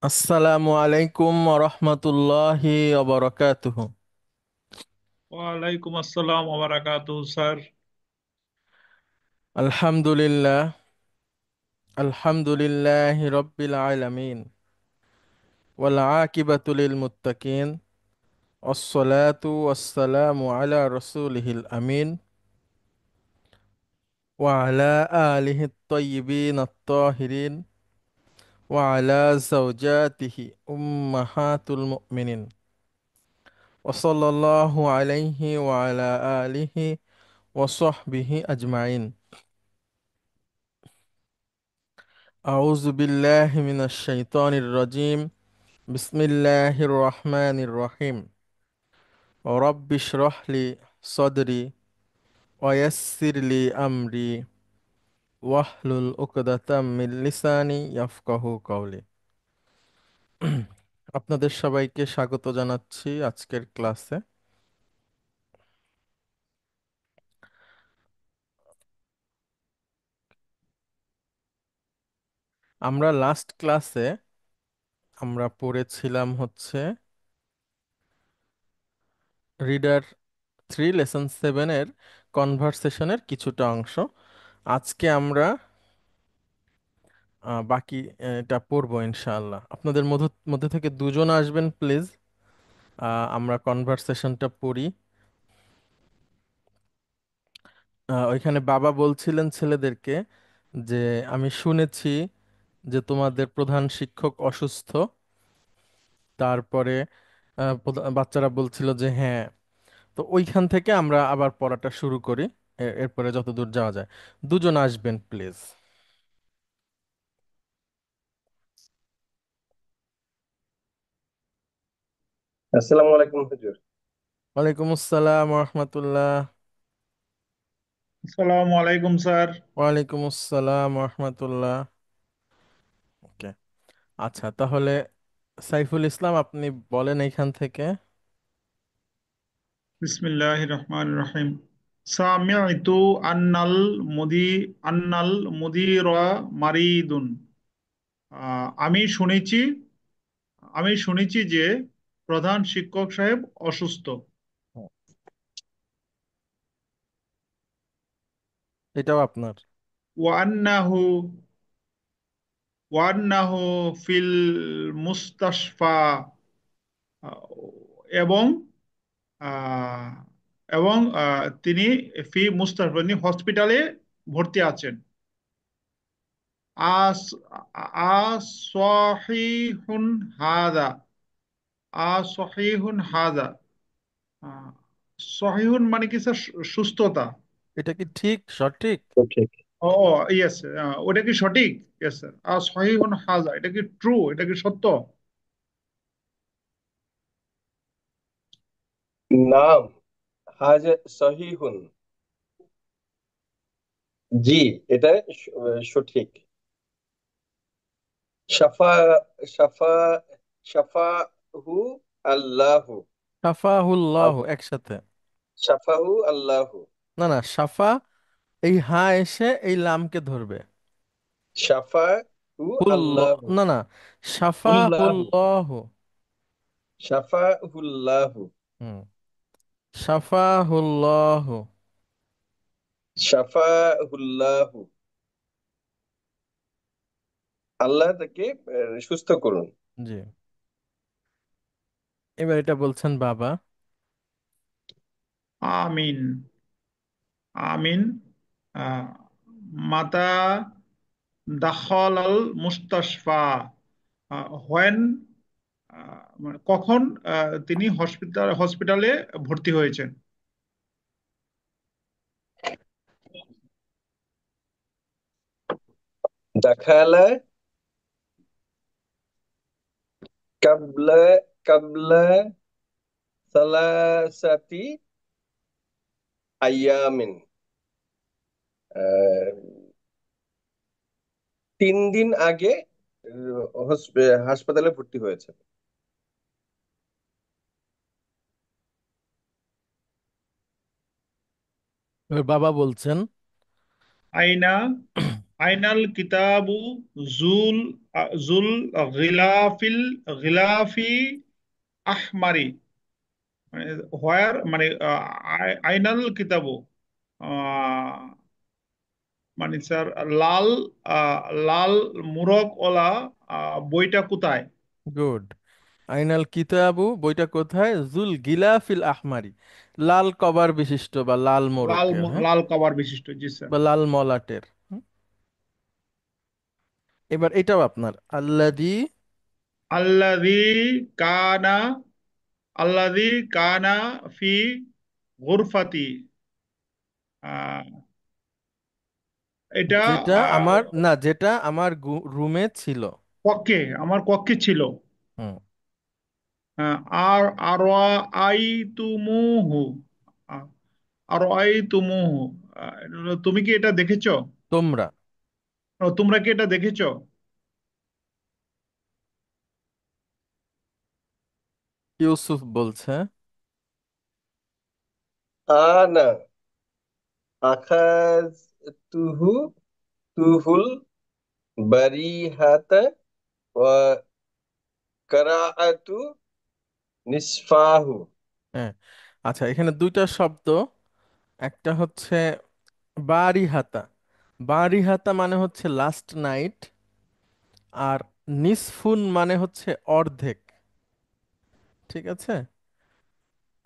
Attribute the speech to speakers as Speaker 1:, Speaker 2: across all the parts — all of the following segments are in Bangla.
Speaker 1: আসসালামু আলাইকুম রহমতুল্লাহি ওবরাকাতুহু।
Speaker 2: ওয়ালাইকুম আসসালাম ওয়া বারাকাতুহু স্যার।
Speaker 1: আলহামদুলিল্লাহ, আলহামদুলিল্লাহি রব্বিল আলামিন, ওয়াল আকিবাতু লিল মুত্তাকিন, ওয়াসসালাতু ওয়াসসালামু আলা রাসূলিহিল আমিন, ওয়া আলা আলিহি আত-তাইয়িবিন আত-তাহিরিন, ওয়া আলা যাওজাতিহি উম্মাহাতুল মুমিনিন, ওয়া সাল্লাল্লাহু আলাইহি ওয়া আলা আলিহি ওয়া সাহবিহি আজমাইন। আউযু বিল্লাহি মিনাশ শাইতানির রাজিম। বিসমিল্লাহির রহমানির রহিম। রব্বি ইশরাহ লি সদরি ওয়া ইয়াসসির লি আমরি ওয়াহলুল উকদাতাম মিন লিসানি ইয়াফকাহু কওলি। আপনাদের সবাইকে স্বাগত জানাচ্ছি আজকের ক্লাসে। আমরা লাস্ট ক্লাসে আমরা পড়েছিলাম হচ্ছে রিডার 3 লেসন 7 এর কনভারসেশনের কিছুটা অংশ। আজকে আমরা বাকি এটা পড়বো ইনশাআল্লাহ। আপনাদের মধ্যে থেকে দুজন আসবেন প্লিজ। আমরা কনভারসেশনটা পড়ি। ওইখানে বাবা বলছিলেন ছেলেদেরকে যে আমি শুনেছি যে তোমাদের প্রধান শিক্ষক অসুস্থ। তারপরে বাচ্চারা বলছিল যে হ্যাঁ। তো ওইখান থেকে আমরা আবার পড়াটা শুরু করি। এরপরে যতদূর যাওয়া যায়। দুজন আসবেন প্লিজ।
Speaker 3: আসসালামু আলাইকুম হুজুর।
Speaker 1: ওয়ালাইকুম আসসালাম রহমতুল্লাহ।
Speaker 2: আসসালামু আলাইকুম স্যার।
Speaker 1: ওয়ালাইকুম আসসালাম রহমতুল্লাহ। ওকে, আচ্ছা তাহলে সাইফুল ইসলাম আপনি বলেন এইখান থেকে।
Speaker 2: বিসমিল্লাহির রহমানির রহিম। সামি'তু আন্নাল মুদি আন্নাল মুদিরা মারিদুন। আমি শুনেছি যে প্রধান শিক্ষক সাহেব অসুস্থ।
Speaker 1: এটাও আপনার।
Speaker 2: ওয়ান্নাহু ওয়ান্নাহু ফিল মুস্তাশফা। এবং আহ, তিনি ফি মুস্তাশফা হসপিটালে ভর্তি আছেন। আস আসহিহুন হাদা। আসহিহুন হাদা। আহ, সহিহুন মানে কি স্যার? সুস্থতা।
Speaker 1: এটা কি ঠিক সঠিক?
Speaker 3: তো ঠিক।
Speaker 2: ও, ইয়েস। ওটা কি সঠিক? Yes sir. সহিহুন হাজা, এটা কি ট্রু? এটা কি সত্য?
Speaker 3: নাম হাজা সহিহুন। জি, এটা সঠিক। সাফা সাফা সাফাহু আল্লাহু।
Speaker 1: সাফাহুল্লাহ
Speaker 3: আল-
Speaker 1: একসাথে।
Speaker 3: সাফাহু আল্লাহু।
Speaker 1: না না, সাফা এই হা এসে এই লামকে ধরবে।
Speaker 3: সাফাহু
Speaker 1: হুল্লাহ,
Speaker 3: আল্লাহু।
Speaker 1: না না,
Speaker 3: উল্লাহু।
Speaker 1: সাফাহুল্লাহ।
Speaker 3: সাফাহুল্লাহু।
Speaker 1: হুম, সাফাহুল্লাহ।
Speaker 3: সাফাহুল্লাহু। আল্লাহ তাকে সুস্থ করুন।
Speaker 1: জি, এবার এটা বলছেন বাবা।
Speaker 2: আমিন। আমিন। আহ, মাতা দাখল আল মুস্তাশফা। হোয়েন, মানে কখন তিনি হসপিটালে ভর্তি হয়েছেন?
Speaker 3: দাখালা কাবলা কাবলা সালাসাতি আয়ামিন। আহ, 3 দিন আগে হাসপাতালে ভর্তি হয়েছে।
Speaker 1: এবার বাবা বলছেন
Speaker 2: আইনা আইনাল কিতাবু জুল জুল গিলাফিল গিলাফি আহমারি, মানে হোয়ার, মানে আইনাল কিতাবু, আহ, মানে স্যার লাল, লাল মুরগ ওলা বইটা কোথায়?
Speaker 1: গুড। আইনাল কিতাবু, বইটা কোথায়? জুল গিলাফিল আহমারি, লাল কভার বিশিষ্ট বা লাল মোড়কের, হ্যাঁ,
Speaker 2: লাল কভার বিশিষ্ট, জি স্যার।
Speaker 1: বা লাল মলাটের। হুম? এবার এটাও আপনার, আল্লাদি।
Speaker 2: আল্লাযী কানা, আল্লাযী কানা ফি গুরফাতি, আহ, এটা
Speaker 1: যেটা আমার, না, যেটা আমার রুমে ছিল।
Speaker 2: কক্ষে, আমার কক্ষে ছিল।
Speaker 1: হুম।
Speaker 2: আহ, আর আর আই তুমুহু, আর আই তুমুহু, তুমি কি এটা দেখেছো?
Speaker 1: তোমরা।
Speaker 2: তোমরা কি এটা দেখেছো?
Speaker 1: ইউসুফ বলছে।
Speaker 3: আনা আখাযতুহু তুহুল বারিহাতা ওয়া কারাআতু নিসফাহু।
Speaker 1: হ্যাঁ। আচ্ছা, এখানে দুইটা শব্দ। একটা হচ্ছে বাড়ি হাতা। বাড়ি হাতা মানে হচ্ছে লাস্ট নাইট। আর নিসফুন মানে হচ্ছে অর্ধেক। ঠিক আছে,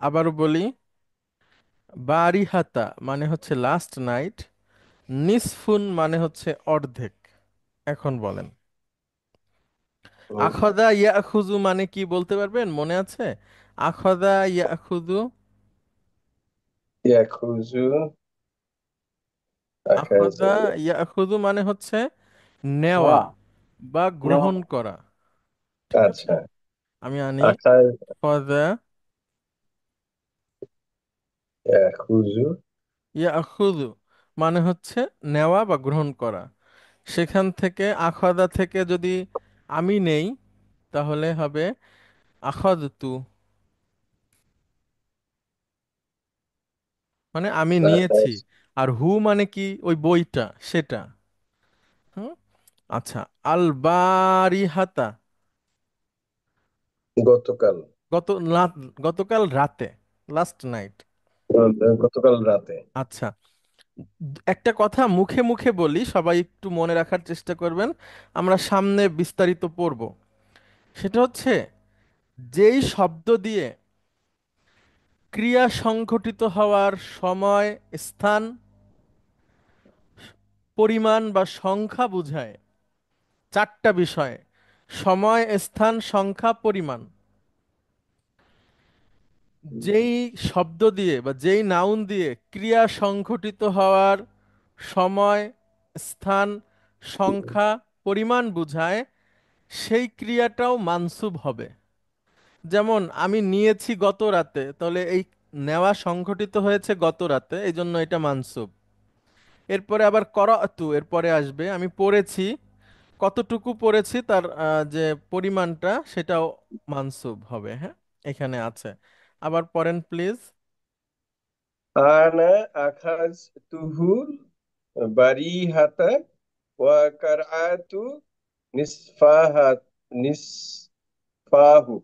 Speaker 1: আবারও বলি। বাড়ি হাতা মানে হচ্ছে লাস্ট নাইট, নিসফুন মানে হচ্ছে অর্ধেক। এখন বলেন,
Speaker 3: হুম,
Speaker 1: আখদা ইয়াখুজু মানে কি বলতে পারবেন, মনে আছে? আখদা ইয়াখুজু।
Speaker 3: ইয়াখুযু আখাযা
Speaker 1: আখদা ইয়াখুজু মানে হচ্ছে নেওয়া বা গ্রহণ করা। ঠিক আছে,
Speaker 3: আচ্ছা,
Speaker 1: আমি আনি।
Speaker 3: আখায
Speaker 1: আখদা
Speaker 3: ইয়াখুযু
Speaker 1: ইয়াখুজু মানে হচ্ছে নেওয়া বা গ্রহণ করা। সেখান থেকে আখদা থেকে যদি আমি নেই, তাহলে হবে আখাদতু, মানে আমি নিয়েছি। আর হু মানে কি, ওই বইটা, সেটা। হুম। আচ্ছা, আল বারিহাতা,
Speaker 3: গতকাল,
Speaker 1: গত গতকাল রাতে, লাস্ট নাইট।
Speaker 3: গতকাল রাতে।
Speaker 1: আচ্ছা, একটা কথা মুখে মুখে বলি, সবাই একটু মনে রাখার চেষ্টা করবেন, আমরা সামনে বিস্তারিত পড়ব। সেটা হচ্ছে, যেই শব্দ দিয়ে ক্রিয়া সংঘটিত হওয়ার সময়, স্থান, পরিমাণ বা সংখ্যা বোঝায়, চারটা বিষয়: সময়, স্থান, সংখ্যা, পরিমাণ। যেই শব্দ দিয়ে বা যেই নাউন দিয়ে ক্রিয়া সংঘটিত হওয়ার সময়, স্থান, সংখ্যা, পরিমাণ বোঝায়, সেই ক্রিয়াটাও মানসুব হবে। যেমন আমি নিয়েছি গত রাতে, তাহলে এই নেওয়া সংঘটিত হয়েছে গত রাতে, এই জন্য এটা মানসুব। এরপরে আবার করাতু, এরপরে আসবে আমি পড়েছি, কতটুকু পড়েছি তার যে পরিমাণটা, সেটাও মানসুব হবে। হ্যাঁ, এখানে আছে। আবার পড়েন প্লিজ।
Speaker 3: আনা আখাযতুহু বারিহাতা ওয়া কারআতু নিসফাহাত নিসফাহু।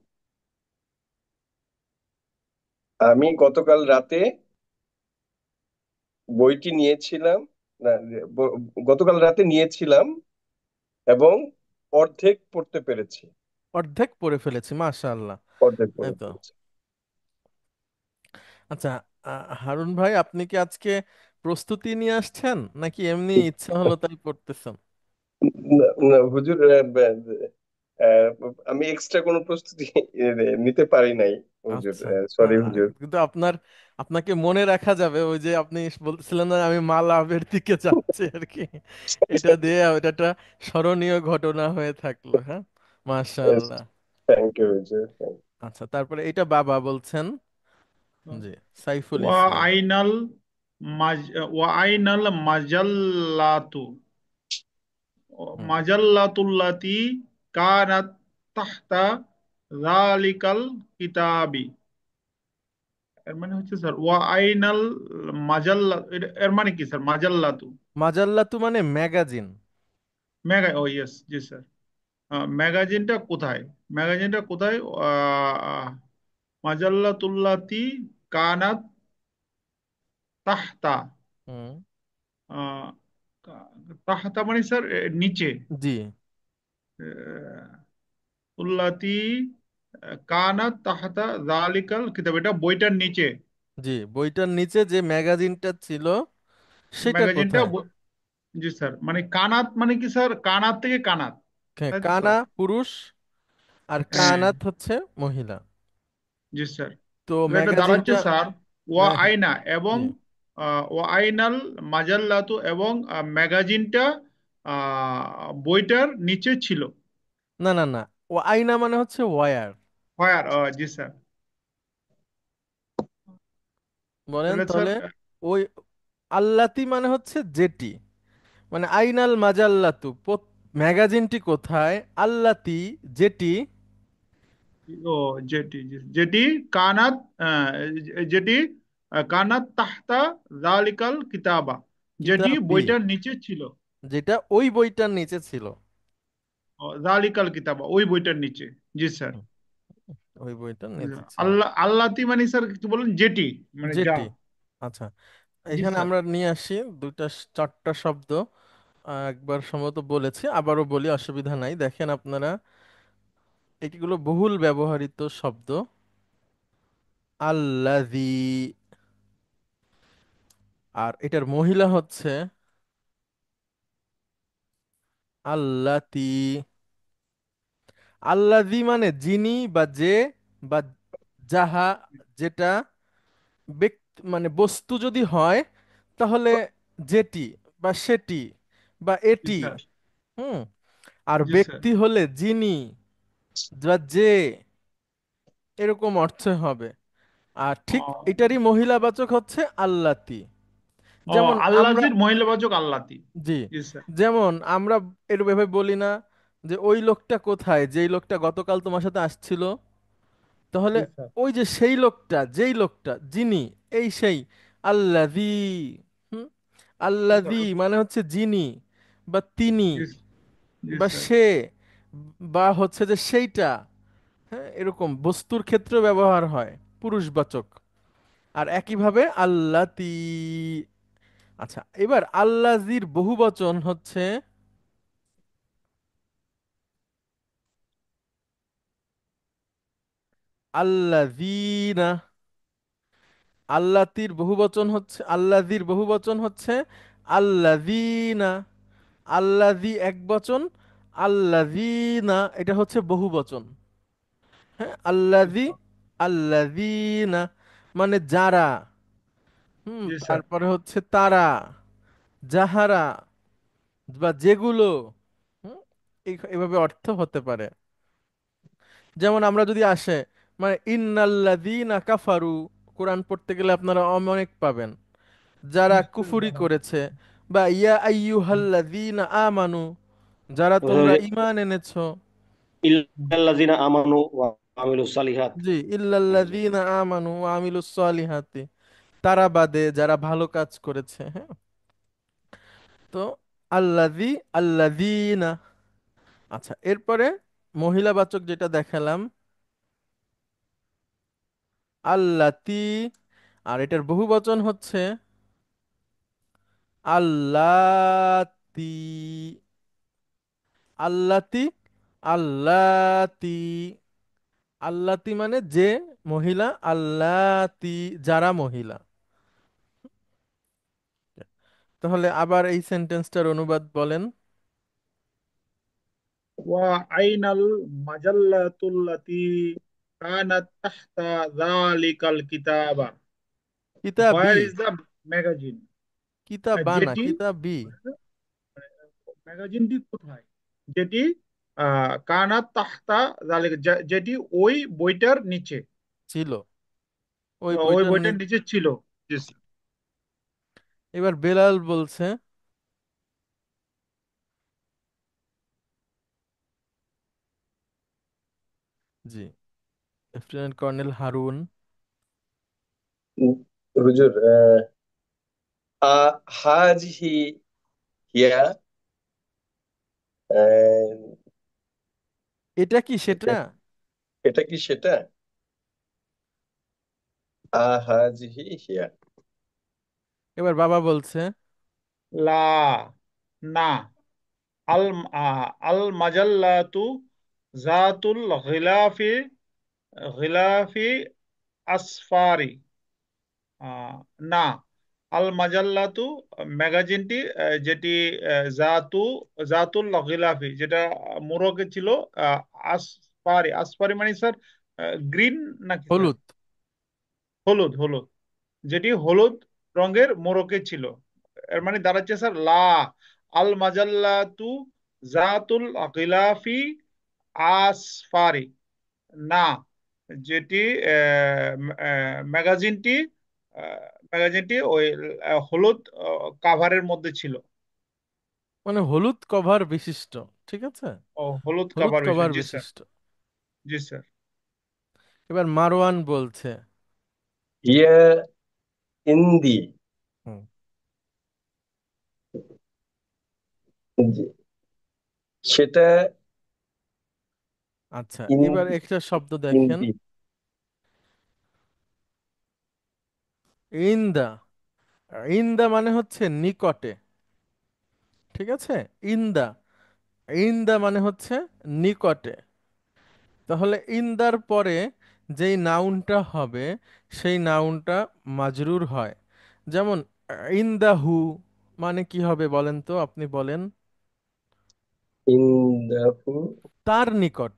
Speaker 3: আমি গতকাল রাতে বইটি নিয়েছিলাম, না, ব- গতকাল রাতে নিয়েছিলাম এবং অর্ধেক পড়তে পেরেছি।
Speaker 1: অর্ধেক পড়ে ফেলেছি, মাশাআল্লাহ।
Speaker 3: অর্ধেক
Speaker 1: এই
Speaker 3: পড়ে
Speaker 1: তো।
Speaker 3: পেরেছি।
Speaker 1: আচ্ছা, হারুন ভাই, আপনি কি আজকে প্রস্তুতি নিয়ে আসছেন, নাকি এমনি ইচ্ছা হলো তাই পড়তেছেন?
Speaker 3: না, না, হুজুর, আহ, আমি এক্সট্রা কোনো প্রস্তুতি নিতে পারি নাই, হুজুর।
Speaker 1: আচ্ছা।
Speaker 3: সরি হুজুর।
Speaker 1: কিন্তু আপনাকে মনে রাখা যাবে, ওই যে আপনি বলছিলেন না আমি মা লাভের দিকে যাচ্ছি আর কি, এটা দিয়ে এটা একটা স্মরণীয় ঘটনা হয়ে থাকলো। হ্যাঁ, মাশাআল্লাহ।
Speaker 3: থ্যাংক ইউ হুজুর।
Speaker 1: আচ্ছা, তারপরে এটা বাবা বলছেন। জি, সাইফুল
Speaker 2: ওয়া
Speaker 1: ইসলাম।
Speaker 2: আইনাল মাজ ওয়া আইনাল মাজাল্লাতু,
Speaker 1: হুম।
Speaker 2: মাজাল্লাতুল্লাতি কানাত তাহতা যালিকাল কিতাবি। এর মানে হচ্ছে স্যার ওয়া আইনাল মাজাল্লা, এর মানে কি স্যার মাজাল্লাতু?
Speaker 1: মাজাল্লাতু মানে ম্যাগাজিন।
Speaker 2: ও ইয়েস, জি স্যার। ম্যাগাজিনটা কোথায়? ম্যাগাজিনটা কোথায়? আহ, মাজাল্লাতুল্লাতি কানাত তাহতা,
Speaker 1: হুম।
Speaker 2: আহ, তাহতা মানে স্যার নিচে।
Speaker 1: জি।
Speaker 2: উল্লাতি কানাত তাহতা জালিকাল কিতাব, এটা বইটার নিচে।
Speaker 1: জি, বইটার নিচে যে ম্যাগাজিনটা ছিল সেটা
Speaker 2: ম্যাগাজিনটা
Speaker 1: কোথায়?
Speaker 2: জি স্যার, মানে কানাত মানে কি স্যার? কানাত থেকে কানাত,
Speaker 1: হ্যাঁ,
Speaker 2: তাই তো
Speaker 1: কানা
Speaker 2: স্যার?
Speaker 1: পুরুষ আর
Speaker 2: হ্যাঁ,
Speaker 1: কানাত হচ্ছে মহিলা।
Speaker 2: জি স্যার।
Speaker 1: তো
Speaker 2: তো এটা দাঁড়াচ্ছে
Speaker 1: ম্যাগাজিনটা,
Speaker 2: স্যার ওয়া
Speaker 1: হ্যাঁ হ্যাঁ,
Speaker 2: আইনা এবং
Speaker 1: জি।
Speaker 2: ওয়া আইনাল মাজাল্লাতু, এবং ম্যাগাজিনটা বইটার নিচে ছিল।
Speaker 1: না না না, ও আইনা মানে হচ্ছে ওয়ার।
Speaker 2: হোয়ার, জি স্যার।
Speaker 1: বলেন
Speaker 2: তাহলে স্যার
Speaker 1: তাহলে। ওই আল্লাতি মানে হচ্ছে যেটি, মানে আইনাল মাজাল্লাতু, ম্যাগাজিনটি কোথায়, আল্লাতি যেটি,
Speaker 2: ও যেটি, যেটি কানাত, যেটি কানাত তাহতা জালিকাল কিতাবা, যেটি
Speaker 1: কিতাবি,
Speaker 2: বইটার নিচে ছিল।
Speaker 1: যেটা ওই বইটার নিচে ছিল।
Speaker 2: জালিকাল কিতাবা, ওই বইটার নিচে। জি স্যার।
Speaker 1: হুম, ওই বইটার নিচে ছিল।
Speaker 2: আল্লাহ আল্লাতি মানে স্যার কি বলেন? যেটি মানে যা।
Speaker 1: যেটি, আচ্ছা।
Speaker 2: জি
Speaker 1: এখানে
Speaker 2: স্যার।
Speaker 1: আমরা নিয়ে আসি দুইটা চারটা শব্দ। একবার সম্ভবত বলেছি, আবারও বলি, অসুবিধা নাই। দেখেন আপনারা, এগুলো বহুল ব্যবহৃত শব্দ। আল্লাযী, আর এটার মহিলা হচ্ছে আল্লাতী। আল্লাযী মানে যিনি বা যে বা যাহা, যেটা। ব্যক্তি মানে বস্তু যদি হয় তাহলে যেটি বা সেটি বা
Speaker 2: জি
Speaker 1: এটি।
Speaker 2: স্যার।
Speaker 1: হুম। আর
Speaker 2: জি স্যার।
Speaker 1: ব্যক্তি হলে যিনি বা যে, এরকম অর্থ হবে। আর ঠিক
Speaker 2: ও
Speaker 1: এটারই মহিলাবাচক হচ্ছে আল্লাতি।
Speaker 2: ও,
Speaker 1: যেমন আমরা,
Speaker 2: আল্লাজির মহিলাবাচক আল্লাতি।
Speaker 1: জি,
Speaker 2: জি স্যার।
Speaker 1: যেমন আমরা এভাবে বলি না যে ওই লোকটা কোথায়, যেই লোকটা গতকাল তোমার সাথে আসছিল। তাহলে
Speaker 2: জি স্যার।
Speaker 1: ওই যে সেই লোকটা, যেই লোকটা, যিনি, এই সেই আল্লাযী। হুম।
Speaker 2: জি স্যার।
Speaker 1: আল্লাযী মানে হচ্ছে যিনি বা তিনি
Speaker 2: জি জি
Speaker 1: বা
Speaker 2: স্যার।
Speaker 1: সে বা হচ্ছে যে সেইটা। হ্যাঁ, এরকম বস্তুর ক্ষেত্রে ব্যবহার হয় পুরুষবাচক। আর একইভাবে আল্লাতী। আচ্ছা, এবার আল্লাযীর বহুবচন হচ্ছে আল্লাযীনা। আল্লাতীর বহুবচন হচ্ছে, আল্লাযীর বহুবচন হচ্ছে আল্লাযীনা। আল্লাযী একবচন, আল্লাযীনা এটা হচ্ছে বহুবচন। হ্যাঁ,
Speaker 2: জি
Speaker 1: আল্লাযী,
Speaker 2: স্যার।
Speaker 1: আল্লাযীনা মানে যারা। হুম,
Speaker 2: জি স্যার।
Speaker 1: তারপরে হচ্ছে তারা, যাহারা বা যেগুলো। হুম, এভাবে অর্থ হতে পারে। যেমন আমরা যদি আসে, মানে ইন্নাল্লাযীনা কাফারু, কোরআন পড়তে গেলে আপনারা অনেক পাবেন যারা
Speaker 2: নিশ্চয়ই
Speaker 1: কুফরি
Speaker 2: বাবা।
Speaker 1: করেছে। বা ইয়া আইয়ুহাল্লাযীনা আমানু, যারা তোমরা ইমান এনেছো।
Speaker 4: ইল্লাল্লাযিনা আমানু ওয়া আমিলুস সালিহাত।
Speaker 1: জি, ইল্লাল্লাযীনা আমানু ওয়া আমিলুস সলিহাতি, তারা বাদে যারা ভালো কাজ করেছে। হ্যাঁ, তো আল্লাযী, আল্লাযীনা। আচ্ছা, এরপরে মহিলাবাচক যেটা দেখালাম আল্লাতী, আর এটার বহুবচন হচ্ছে আল্লাতী। আল্লাতী, আল্লাতী। আল্লাতী মানে যে মহিলা, আল্লাতী যারা মহিলা। তাহলে আবার এই সেন্টেন্সটার অনুবাদ বলেন।
Speaker 2: ওয়া আইনাল মাজাল্লাতুল্লাতি কানাত তাহতা যালিকাল কিতাবা,
Speaker 1: কিতাবি,
Speaker 2: হোয়ার ইজ দ্য ম্যাগাজিন?
Speaker 1: কিতাবা না,
Speaker 2: যেটি,
Speaker 1: কিতাবি।
Speaker 2: ম্যাগাজিনটি কোথায়? যেটি কানাত তাহতা জালিকা, যেটি ওই বইটার নিচে,
Speaker 1: ছিল, ওই
Speaker 2: ওই
Speaker 1: বইটার
Speaker 2: বইটার নিচে ছিল। জি স্যার।
Speaker 1: এবার বেলাল বলছে, জি, লেফটেন্যান্ট কর্নেল হারুন।
Speaker 3: হুজুর, হাজিহি হিয়া, আহ,
Speaker 1: এটা কি
Speaker 3: এটা
Speaker 1: সেটা?
Speaker 3: এটা কি সেটা? আহাজিহি হিয়া।
Speaker 1: এবার বাবা বলছে,
Speaker 2: লা, না। আল আল মাজাল্লাতু জাতুল গিলাফি, গিলাফি আসফারি। আহ, না। আল মাজাল্লাতু ম্যাগাজিনটি, যেটি জাতু, জাতুল গিলাফি, যেটা মোড়কে ছিল। আহ, আসফারি, আসফারি মানে স্যার গ্রিন নাকি স্যার?
Speaker 1: হলুদ।
Speaker 2: হলুদ, হলুদ। যেটি হলুদ রঙের মোড়কে ছিল। এর মানে দাঁড়াচ্ছে স্যার লা আল মাজাল্লাতু জাতুল গিলাফি আসফারি। না, যেটি ম্যাগাজিনটি, ম্যাগাজিনটি ওই হলুদ কাভারের মধ্যে ছিল।
Speaker 1: মানে হলুদ কভার বিশিষ্ট। ঠিক আছে,
Speaker 2: ও, হলুদ
Speaker 1: হলুদ
Speaker 2: কাভার
Speaker 1: কভার
Speaker 2: বিষয়, জি স্যার।
Speaker 1: বিশিষ্ট।
Speaker 2: জি স্যার।
Speaker 1: এবার মারওয়ান বলছে,
Speaker 3: হিয়া ইন্দি।
Speaker 1: হুম,
Speaker 3: যে- সেটা
Speaker 1: আচ্ছা এবার
Speaker 3: ইন্দি,
Speaker 1: একটা শব্দ দেখেন,
Speaker 3: ইন্দি।
Speaker 1: ইন্দা। ইন্দা মানে হচ্ছে নিকটে। ঠিক আছে, ইন্দা, ইন্দা মানে হচ্ছে নিকটে। তাহলে ইন্দার পরে যেই নাউনটা হবে সেই নাউনটা মাজরুর হয়। যেমন ইন্দাহু মানে কি হবে বলেন তো, আপনি বলেন।
Speaker 3: ইন্দাহু,
Speaker 1: তার নিকট।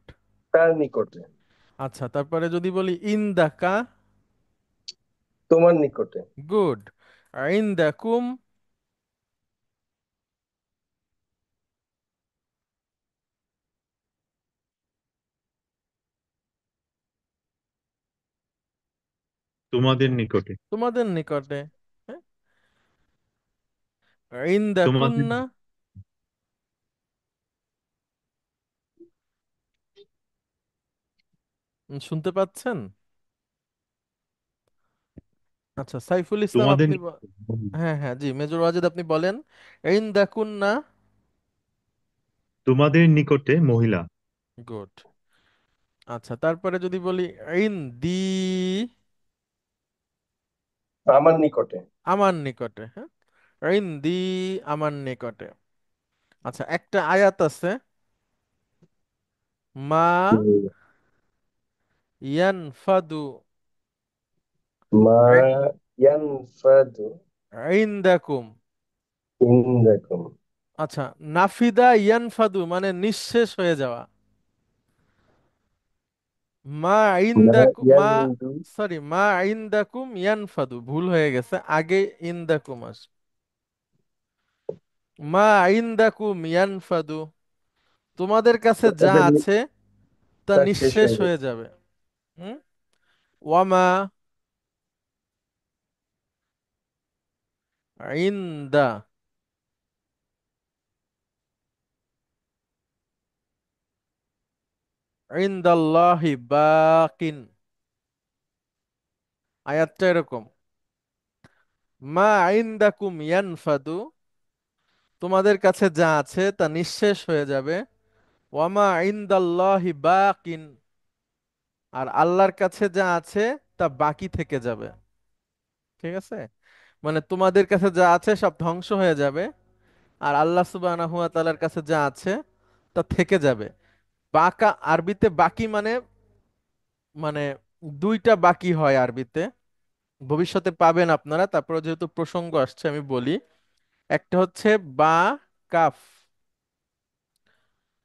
Speaker 3: তার নিকটে।
Speaker 1: আচ্ছা, তারপরে যদি বলি ইন্দাকা,
Speaker 3: তোমার নিকটে।
Speaker 1: গুড। ইন্দাকুম,
Speaker 5: তোমাদের নিকটে।
Speaker 1: তোমাদের নিকটে। হ্যাঁ?
Speaker 5: তোমাদের
Speaker 1: ইন্দাকুন্না, শুনতে পাচ্ছেন? আচ্ছা সাইফুল ইসলাম
Speaker 5: তোমাদের
Speaker 1: আপনি
Speaker 5: নিকটে।
Speaker 1: হ্যাঁ হ্যাঁ জি, মেজর ওয়াজেদ আপনি বলেন ইন্দাকুন্না।
Speaker 5: তোমাদের নিকটে মহিলা।
Speaker 1: গুড। আচ্ছা তারপরে যদি বলি ইন্দি,
Speaker 3: আমার নিকটে।
Speaker 1: আমার নিকটে। হ্যাঁ, ইন্দি, আমার নিকটে। আচ্ছা একটা আয়াত আছে, মা
Speaker 3: হুম।
Speaker 1: ইয়ানফাদু
Speaker 3: মা ইয়ানফাদু
Speaker 1: ইনদাকুম।
Speaker 3: ইনদাকুম।
Speaker 1: আচ্ছা, নাফিদা ইয়ানফাদু মানে নিঃশেষ হয়ে যাওয়া। মা
Speaker 3: মা
Speaker 1: ইনদাকুম, মা,
Speaker 3: ইয়ানদু।
Speaker 1: সরি, মা ইনদাকুম ইয়ানফাদু, ভুল হয়ে গেছে, আগে ইনদাকুম আস। মা ইনদাকুম ইয়ানফাদু, তোমাদের কাছে যা
Speaker 3: তোমাদের
Speaker 1: আছে তা
Speaker 3: তা শেষ
Speaker 1: নিঃশেষ
Speaker 3: হয়ে
Speaker 1: হয়ে
Speaker 3: গেছে।
Speaker 1: যাবে। হুম, ওয়ামা ইনদা, ইনদাল্লাহি বাকিন। আয়াতটা এরকম, মা ইনদাকুম ইয়ানফাদু, তোমাদের কাছে যা আছে তা নিঃশেষ হয়ে যাবে। ওয়ামা ইনদাল্লাহি বাকিন, আর আল্লাহর কাছে যা আছে তা বাকি থেকে যাবে। ঠিক আছে, মানে তোমাদের কাছে যা আছে সব ধ্বংস হয়ে যাবে, আর আল্লাহ সুবহানাহু ওয়া তাআলার কাছে যা আছে তা থেকে যাবে। বাকা আরবিতে বাকি মানে, মানে দুইটা বাকি হয় আরবিতে, ভবিষ্যতে পাবেন আপনারা। তারপরে যেহেতু প্রসঙ্গ আসছে আমি বলি, একটা হচ্ছে বা কাফ,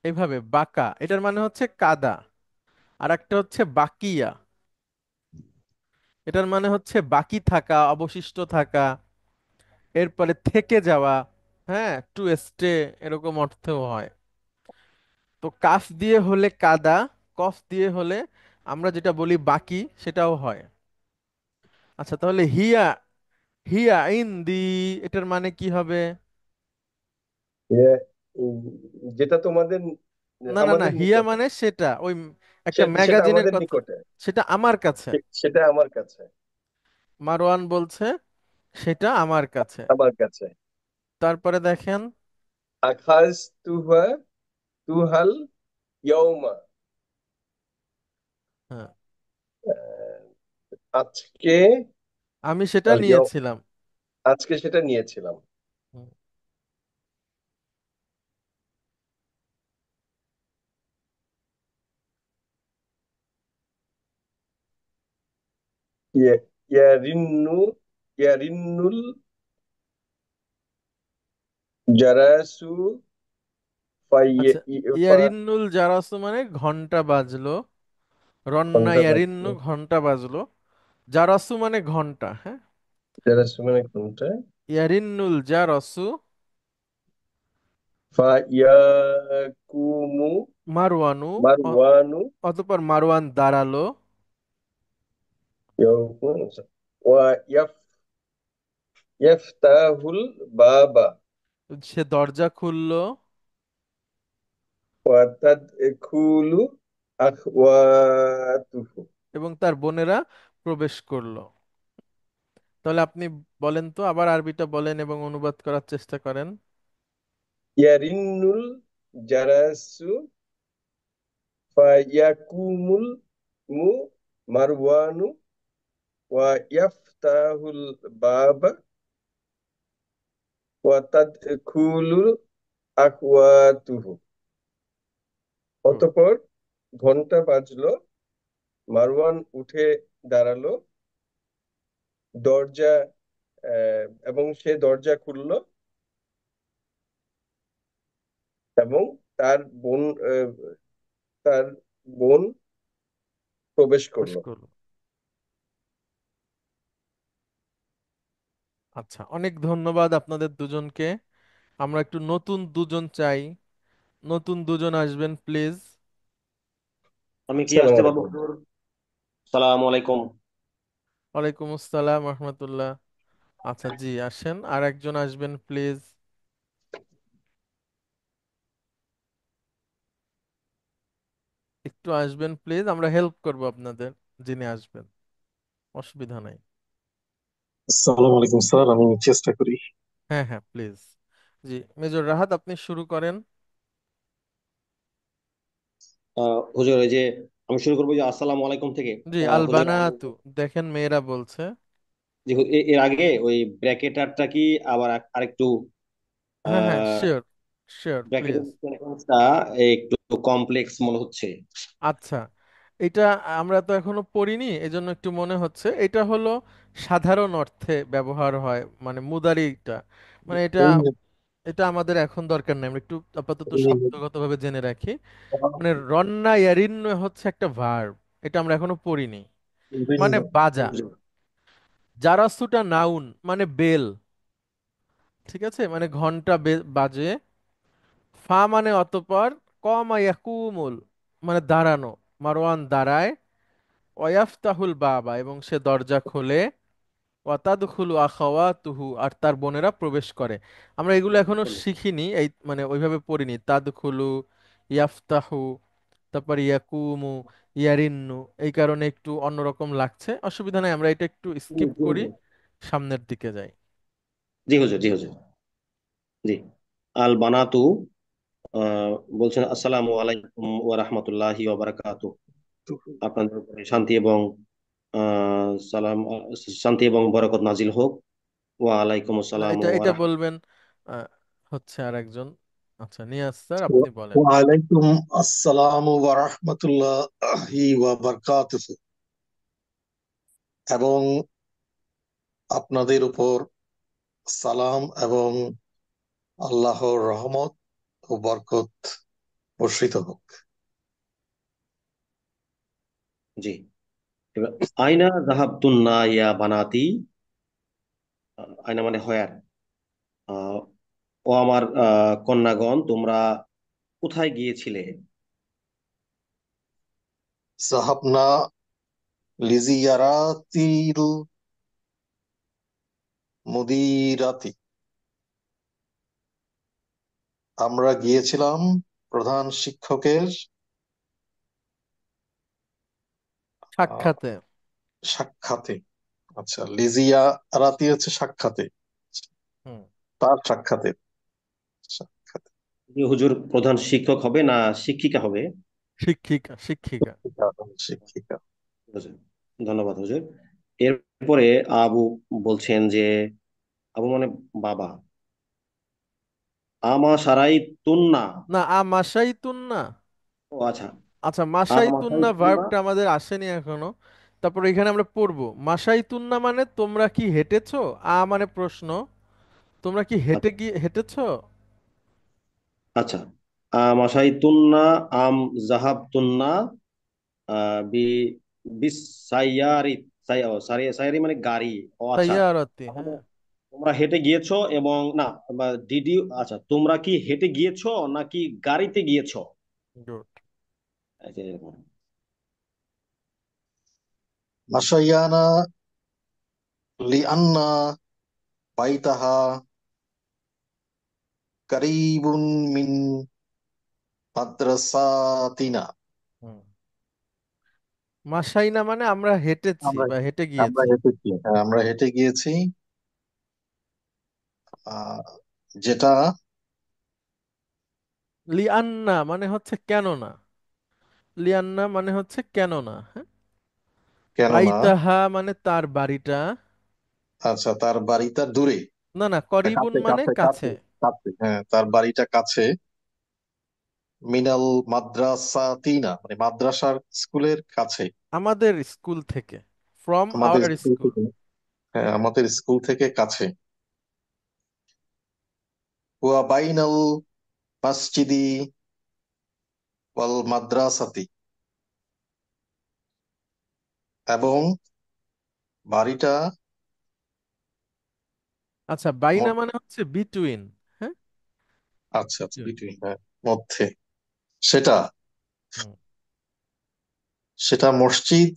Speaker 1: এইভাবে বাকা, এটার মানে হচ্ছে কাদা। আর একটা হচ্ছে বাকিয়া, এটার মানে হচ্ছে বাকি থাকা, অবশিষ্ট থাকা, এরপরে থেকে যাওয়া। হ্যাঁ, টু স্টে, এরকম অর্থেও হয়। তো কাফ দিয়ে হলে কাদা, কফ দিয়ে হলে আমরা যেটা বলি বাকি, সেটাও হয়। আচ্ছা তাহলে হিয়া, হিয়া ইনদি, এটার মানে কি হবে?
Speaker 3: ইয়ে, উম, যেটা তোমাদের,
Speaker 1: না না না,
Speaker 3: আমাদের
Speaker 1: হিয়া
Speaker 3: নিকটে।
Speaker 1: মানে সেটা ওই একটা
Speaker 3: সেটা
Speaker 1: ম্যাগাজিনের
Speaker 3: আমাদের
Speaker 1: কথা,
Speaker 3: নিকটে।
Speaker 1: সেটা আমার কাছে।
Speaker 3: সেটা আমার কাছে।
Speaker 1: মারওয়ান বলছে সেটা আমার কাছে।
Speaker 3: আমার কাছে।
Speaker 1: তারপরে দেখেন
Speaker 3: আখাজতুহা তুহাল ইয়াউমা।
Speaker 1: হ্যাঁ,
Speaker 3: আহ, আজকে
Speaker 1: আমি সেটা
Speaker 3: আল ইয়াউম,
Speaker 1: নিয়েছিলাম।
Speaker 3: আজকে সেটা নিয়েছিলাম।
Speaker 1: হুম,
Speaker 3: ইয়া- ইয়ারিন্নু ইয়ারিন্নুল জারাসু
Speaker 1: আচ্ছা, ইয়ারিন্নুল জারাসু মানে ঘন্টা বাজলো, রন্না
Speaker 3: ঘন্টা বাজছে।
Speaker 1: ইয়ারিন্নু ঘন্টা বাজলো, জারাসু মানে ঘন্টা। হ্যাঁ,
Speaker 3: জারাসু মানে ঘন্টা।
Speaker 1: ইয়ারিন্নুল জারাসু
Speaker 3: ফায়াকুমু
Speaker 1: মারওয়ানু, অ-
Speaker 3: মারওয়ানু
Speaker 1: অতঃপর মারওয়ান দাঁড়ালো,
Speaker 3: ইয়াকুমু ওয়া ইয়াফতাহুল বাবা
Speaker 1: সে দরজা খুললো,
Speaker 3: ওয়া তাদখুলু আখওয়াতুহু।
Speaker 1: এবং তার বোনেরা প্রবেশ করলো। তাহলে আপনি বলেন তো, আবার আরবিটা বলেন এবং অনুবাদ করার চেষ্টা করেন।
Speaker 3: ইয়ারিন্নুল জারাসু ফায়াকুমুল মু মারওয়ানু ওয়া ইয়াফতাহুল বাবা ওয়া তাদখুলু আখওয়াতুহু।
Speaker 1: হুম,
Speaker 3: অতঃপর ঘন্টা বাজলো, মারওয়ান উঠে দাঁড়ালো, দরজা এবং সে দরজা খুললো এবং তার বোন আহ, তার বোন প্রবেশ
Speaker 1: প্রবেশ
Speaker 3: করলো।
Speaker 1: করলো। আচ্ছা, অনেক ধন্যবাদ আপনাদের দুজনকে। আমরা একটু নতুন দুজন চাই, নতুন দুজন আসবেন প্লিজ।
Speaker 4: আমি কি
Speaker 3: আসসালামু
Speaker 4: আসতে পারবো
Speaker 3: আলাইকুম।
Speaker 4: হুজুর? সালাম আলাইকুম।
Speaker 1: ওয়ালাইকুম আসসালাম রহমতুল্লাহ। আচ্ছা, জি আসেন, আর একজন আসবেন প্লিজ, একটু আসবেন প্লিজ, আমরা হেল্প করব আপনাদের, যিনি আসবেন, অসুবিধা নাই।
Speaker 6: আসসালামু আলাইকুম স্যার, আমি চেষ্টা করি।
Speaker 1: হ্যাঁ হ্যাঁ, প্লিজ। জি, মেজর রাহাত, আপনি শুরু করেন।
Speaker 4: হুজুর, এই যে আমি শুরু করবো যে আসসালামু আলাইকুম থেকে।
Speaker 1: জি,
Speaker 4: হুজুর,
Speaker 1: আলবানাতু, দেখেন মেয়েরা বলছে।
Speaker 4: যে এর আগে ওই ব্র্যাকেটারটা কি আবার আরেকটু
Speaker 1: হ্যাঁ হ্যাঁ,
Speaker 4: আহ
Speaker 1: শিওর শিওর, প্লিজ।
Speaker 4: ব্র্যাকেটের সেন্টেন্সটা একটু কমপ্লেক্স মনে হচ্ছে।
Speaker 1: আচ্ছা, এটা আমরা তো এখনো পড়িনি, এজন্য একটু মনে হচ্ছে এটা হলো সাধারণ অর্থে ব্যবহার হয়, মানে মুদারিটা, মানে এটা, এটা আমাদের এখন দরকার নেই, আমরা একটু আপাতত শব্দগতভাবে জেনে রাখি। মানে রন্না ইয়ারিন্ন হচ্ছে একটা ভার্ব, এটা আমরা এখনো পড়িনি, মানে বাজা। জারাসুটা নাউন মানে বেল, ঠিক আছে, মানে ঘন্টা বাজে। ফা মানে অতঃপর, কমা ইয়াকুমুল মানে দাঁড়ানো, মারওয়ান দাঁড়ায়, ওয়াফতাহুল বাবা এবং সে দরজা খোলে, ওয়াতাদখুলু আখাওয়াতুহু আর তার বোনেরা প্রবেশ করে। আমরা এগুলো এখনো শিখিনি, এই মানে ওইভাবে পড়িনি, তাদখুলু, ইয়াফতাহু, তারপর ইয়াকুমু, ইয়ারিন্নু, এই কারণে একটু অন্যরকম লাগছে, অসুবিধা নাই, আমরা এটা একটু স্কিপ করি, সামনের দিকে যাই।
Speaker 4: জি হুজুর, জি হুজুর, জি। আল বানাতু, বলছেন আসসালামু আলাইকুম ওয়া রাহমাতুল্লাহি ওয়া বারাকাতুহু। আপনাদের উপরে শান্তি এবং সালাম, শান্তি এবং বরকত নাজিল হোক। ওয়া আলাইকুম
Speaker 1: না,
Speaker 4: আসসালাম
Speaker 1: এটা
Speaker 4: ওয়া
Speaker 1: এটা
Speaker 4: রাহমাতুল্লাহ।
Speaker 1: বলবেন, আহ, হচ্ছে আর একজন। আচ্ছা, নিয়াজ স্যার, আপনি বলেন।
Speaker 6: ওয়ালাইকুম আসসালাম ওয়া রাহমাতুল্লাহি ওয়া বারাকাতুহু। এবং আপনাদের উপর সালাম এবং আল্লাহর রহমত ও বরকত বর্ষিত হোক।
Speaker 4: জি। এবার আইনা যাহাবতুন্না ইয়া বানাতি। আয়না মানে হয়ার। আহ, ও আমার কন্যাগণ, তোমরা কোথায় গিয়েছিলে?
Speaker 6: সাহাবনা লিজিয়ারাতিল মুদিরাতি। আমরা গিয়েছিলাম প্রধান শিক্ষকের আহ,
Speaker 1: সাক্ষাতে।
Speaker 6: সাক্ষাতে। আচ্ছা, লিজিয়ারাতি হচ্ছে সাক্ষাতে,
Speaker 1: হুম।
Speaker 6: তার সাক্ষাতে। সাক্ষাতে
Speaker 4: যে হুজুর প্রধান শিক্ষক হবে না শিক্ষিকা হবে?
Speaker 1: শিক্ষিকা, শিক্ষিকা।
Speaker 6: শিক্ষিকা, শিক্ষিকা।
Speaker 4: ঠিক আছে, ধন্যবাদ হুজুর। এরপরে আবু বলছেন যে, আবু মানে বাবা, আমা সারাই তুন্না।
Speaker 1: না, মাসাইতুন না।
Speaker 4: ও আচ্ছা,
Speaker 1: আচ্ছা,
Speaker 4: আমা
Speaker 1: মাসাইতুন
Speaker 4: সারাই
Speaker 1: না
Speaker 4: তুন্না।
Speaker 1: ভার্বটা আমাদের আসেনি এখনো। তারপর এখানে আমরা পড়বো মাসাইতুন না মানে তোমরা কি হেঁটেছো। মানে প্রশ্ন, তোমরা কি হেঁটে
Speaker 4: আচ্ছা
Speaker 1: গিয়ে হেঁটেছো।
Speaker 4: আচ্ছা, আমা সারাই তুন্না, আম জাহাব তুন্না, বি বিসাইয়ারি, সারি সাইয়ারি মানে গাড়ি। ও আচ্ছা,
Speaker 1: সাইয়ারাতি,
Speaker 4: তাহলে
Speaker 1: হ্যাঁ।
Speaker 4: তোমরা হেঁটে গিয়েছো এবং না, ডিড ইউ, আচ্ছা তোমরা কি হেঁটে গিয়েছো নাকি গাড়িতে গিয়েছো?
Speaker 1: গুড।
Speaker 4: এই যে এরকম।
Speaker 6: মাসায়ানা লিআন্না বাইতাহা কারীবুন মিন মাদ্রাসাতিনা।
Speaker 1: হুম। মাসাইনা মানে আমরা হেঁটেছি
Speaker 6: আমরা
Speaker 1: বা হেঁটে
Speaker 6: আমরা
Speaker 1: গিয়েছি।
Speaker 6: হেঁটেছি, হ্যাঁ আমরা হেঁটে গিয়েছি। আহ, যেটা
Speaker 1: লিআন্না মানে হচ্ছে কেন না। লিআন্না মানে হচ্ছে কেন না, হ্যাঁ।
Speaker 6: কেননা,
Speaker 1: বাইতাহা মানে তার বাড়িটা।
Speaker 6: আচ্ছা তার বাড়িটা দূরে,
Speaker 1: না না, করিবুন
Speaker 6: কাছে
Speaker 1: মানে
Speaker 6: কাছে কাছে
Speaker 1: কাছে।
Speaker 6: কাছে, হ্যাঁ তার বাড়িটা কাছে। মিনাল মাদ্রাসাতিনা মানে মাদ্রাসার স্কুলের কাছে।
Speaker 1: আমাদের স্কুল থেকে, ফ্রম
Speaker 6: আমাদের
Speaker 1: আওয়ার
Speaker 6: স্কুল
Speaker 1: স্কুল।
Speaker 6: থেকে, হ্যাঁ আমাদের স্কুল থেকে কাছে। হুয়া বাইনাল মসজিদি ওয়াল মাদ্রাসাতি, এবং বাড়িটা
Speaker 1: আচ্ছা, বাইনা
Speaker 6: ম-
Speaker 1: মানে হচ্ছে বিটুইন। হ্যাঁ।
Speaker 6: আচ্ছা আচ্ছা
Speaker 1: between।
Speaker 6: বিটুইন, হ্যাঁ মধ্যে। সেটা
Speaker 1: হুম।
Speaker 6: সেটা মসজিদ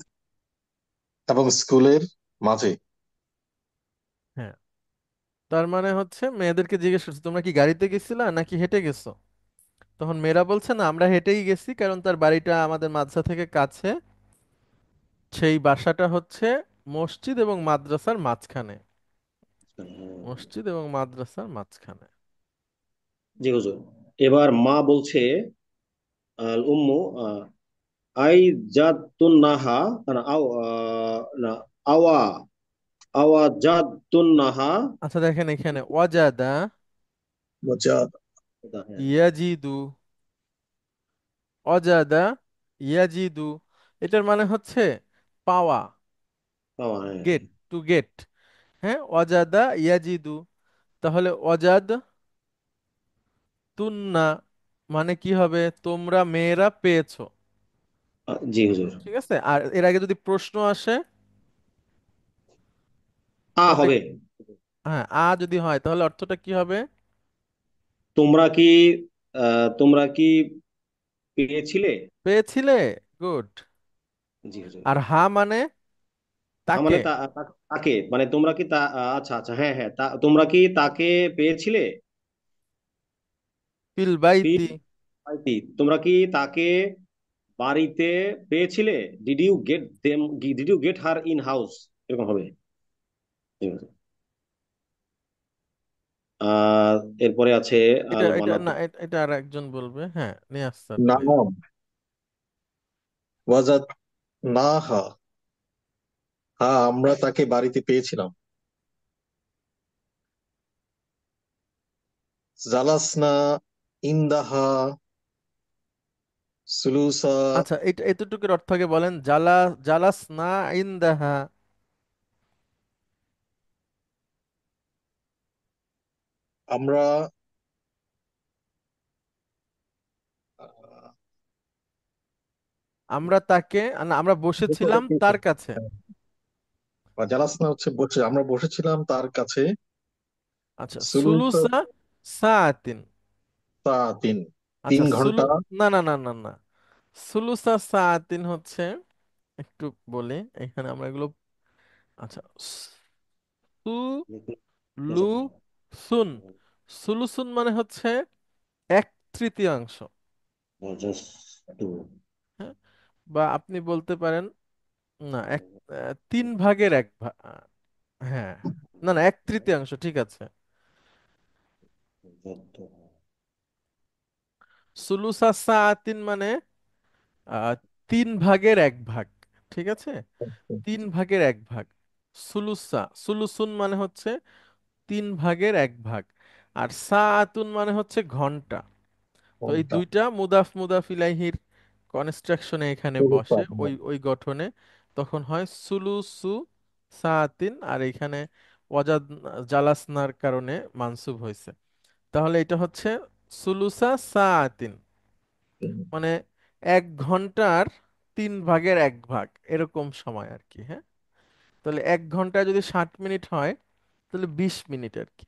Speaker 6: এবং স্কুলের মাঝে।
Speaker 1: হ্যাঁ, তার মানে হচ্ছে মেয়েদেরকে জিজ্ঞেস করছে তোমরা কি গাড়িতে গেছিলা নাকি হেঁটে গেছো। তখন মেয়েরা বলছে না, আমরা হেঁটেই গেছি, কারণ তার বাড়িটা আমাদের মাদ্রাসা থেকে কাছে। সেই বাসাটা হচ্ছে মসজিদ এবং মাদ্রাসার মাঝখানে। মসজিদ এবং মাদ্রাসার মাঝখানে।
Speaker 4: জি হুজুর। এবার মা বলছে, আল উম্মু আই জাতুন্নাহা, না আও না, আওয়া আওয়া জাতুন্নাহা।
Speaker 1: আচ্ছা দেখেন এখানে ওয়াজাদা,
Speaker 6: মজাদ।
Speaker 4: হ্যাঁ,
Speaker 1: ইয়াজিদু, অজাদা, ইয়াজিদু, এটার মানে হচ্ছে পাওয়া,
Speaker 4: পাওয়া, হ্যাঁ।
Speaker 1: Get, to get. হ্যাঁ, অজাদা ইয়াজিদু। তাহলে অজাদ তুন্না মানে কি হবে, তোমরা মেয়েরা পেয়েছো।
Speaker 4: জি হুজুর।
Speaker 1: ঠিক আছে, আর এর আগে যদি প্রশ্ন আসে তাহলে,
Speaker 4: হবে,
Speaker 1: হ্যাঁ যদি হয় তাহলে অর্থটা কি হবে।
Speaker 4: তোমরা কি তোমরা কি পেয়েছিলে?
Speaker 1: পেয়েছিলে, গুড।
Speaker 4: জি হুজুর।
Speaker 1: আর মানে তাকে।
Speaker 4: মানে তাকে, মানে তোমরা কি আচ্ছা আচ্ছা, হ্যাঁ হ্যাঁ, তোমরা কি তাকে পেয়েছিলে?
Speaker 1: ফিল
Speaker 4: ফি
Speaker 1: বাইতি।
Speaker 4: পাইতি, তোমরা কি তাকে বাড়িতে পেয়েছিলে? Did you get her in house, এরকম হবে। ঠিক আছে। আহ এরপরে আছে
Speaker 1: এটা
Speaker 4: আল
Speaker 1: এটা
Speaker 4: বানাতু।
Speaker 1: না, এটা আর একজন বলবে, হ্যাঁ নিয়ে আসছে আর কি।
Speaker 6: নাম ওয়াজাদ নাহা, হ্যাঁ আমরা তাকে বাড়িতে পেয়েছিলাম। জালাসনা ইন্দাহা সুলুসা,
Speaker 1: আচ্ছা, এটা এতটুকুর অর্থ আগে বলেন। জালাস না ইনদাহা।
Speaker 6: আমরা আহ,
Speaker 1: আমরা তাকে, না আমরা
Speaker 6: ভেতরে
Speaker 1: বসেছিলাম তার
Speaker 6: পেয়েছিলাম।
Speaker 1: কাছে।
Speaker 6: বা জালাসনা হচ্ছে বসে, আমরা বসেছিলাম তার কাছে।
Speaker 1: আচ্ছা,
Speaker 6: সুলুসা
Speaker 1: সুলুসা সাআতিন।
Speaker 6: তিন,
Speaker 1: আচ্ছা,
Speaker 6: 3 ঘন্টা।
Speaker 1: না না না না না, সুলুসা সাআতিন হচ্ছে, একটু বলি এখানে আমরা এগুলো। আচ্ছা, সু লু সুন, সুলুসুন মানে হচ্ছে এক তৃতীয়াংশ। হ্যাঁ, বা আপনি বলতে পারেন, না তিন ভাগের এক ভাগ। হ্যাঁ, না না, এক তৃতীয়াংশ, ঠিক আছে। সুলুসা সাআতিন মানে আহ, 3 ভাগের 1 ভাগ। ঠিক আছে, 3 ভাগের 1 ভাগ। সুলুসুন মানে হচ্ছে 3 ভাগের 1 ভাগ। আর সাআতুন মানে হচ্ছে ঘন্টা। তো এই
Speaker 6: কোনটা?
Speaker 1: দুইটা মুদাফ মুদাফ ইলাইহির কনস্ট্রাকশনে এখানে বসে, ওই ওই গঠনে, তখন হয় সুলুসু সাআতিন। আর এখানে ওয়াজাদ জালাসনার কারণে মানসুব হয়েছে। তাহলে এটা হচ্ছে সুলুসা সাআতিন, মানে 1 ঘন্টার 3 ভাগের 1 ভাগ, এরকম সময় আর কি। হ্যাঁ, তাহলে 1 ঘন্টায় যদি 60 মিনিট হয়, তাহলে 20 মিনিট আর কি।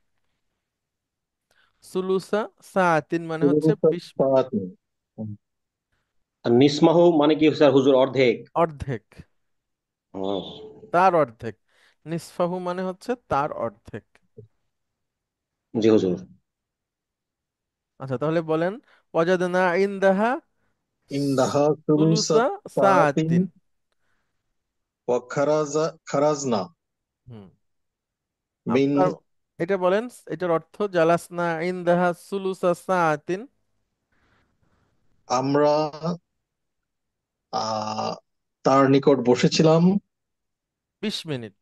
Speaker 1: সুলুসা সাআতিন মানে হচ্ছে 20 মিনিট।
Speaker 4: আর নিসমাহু মানে কি স্যার হুজুর? অর্ধেক?
Speaker 1: অর্ধেক,
Speaker 4: ও,
Speaker 1: তার অর্ধেক। নিসফাহু মানে হচ্ছে তার অর্ধেক।
Speaker 4: জি হুজুর।
Speaker 1: আচ্ছা, তাহলে বলেন, ওয়াজাদনা ইনদাহা
Speaker 6: ইন্দাহা সুলুসা
Speaker 1: সুলুসা
Speaker 6: সাআতিন
Speaker 1: সাআতিন।
Speaker 6: ওয়া খারাজনা
Speaker 1: হুম,
Speaker 6: মিন।
Speaker 1: আপনার এটা বলেন, এটার অর্থ জালাসনা ইনদাহা সুলুসা সাআতিন।
Speaker 6: আমরা তার নিকট বসেছিলাম
Speaker 1: 20 মিনিট।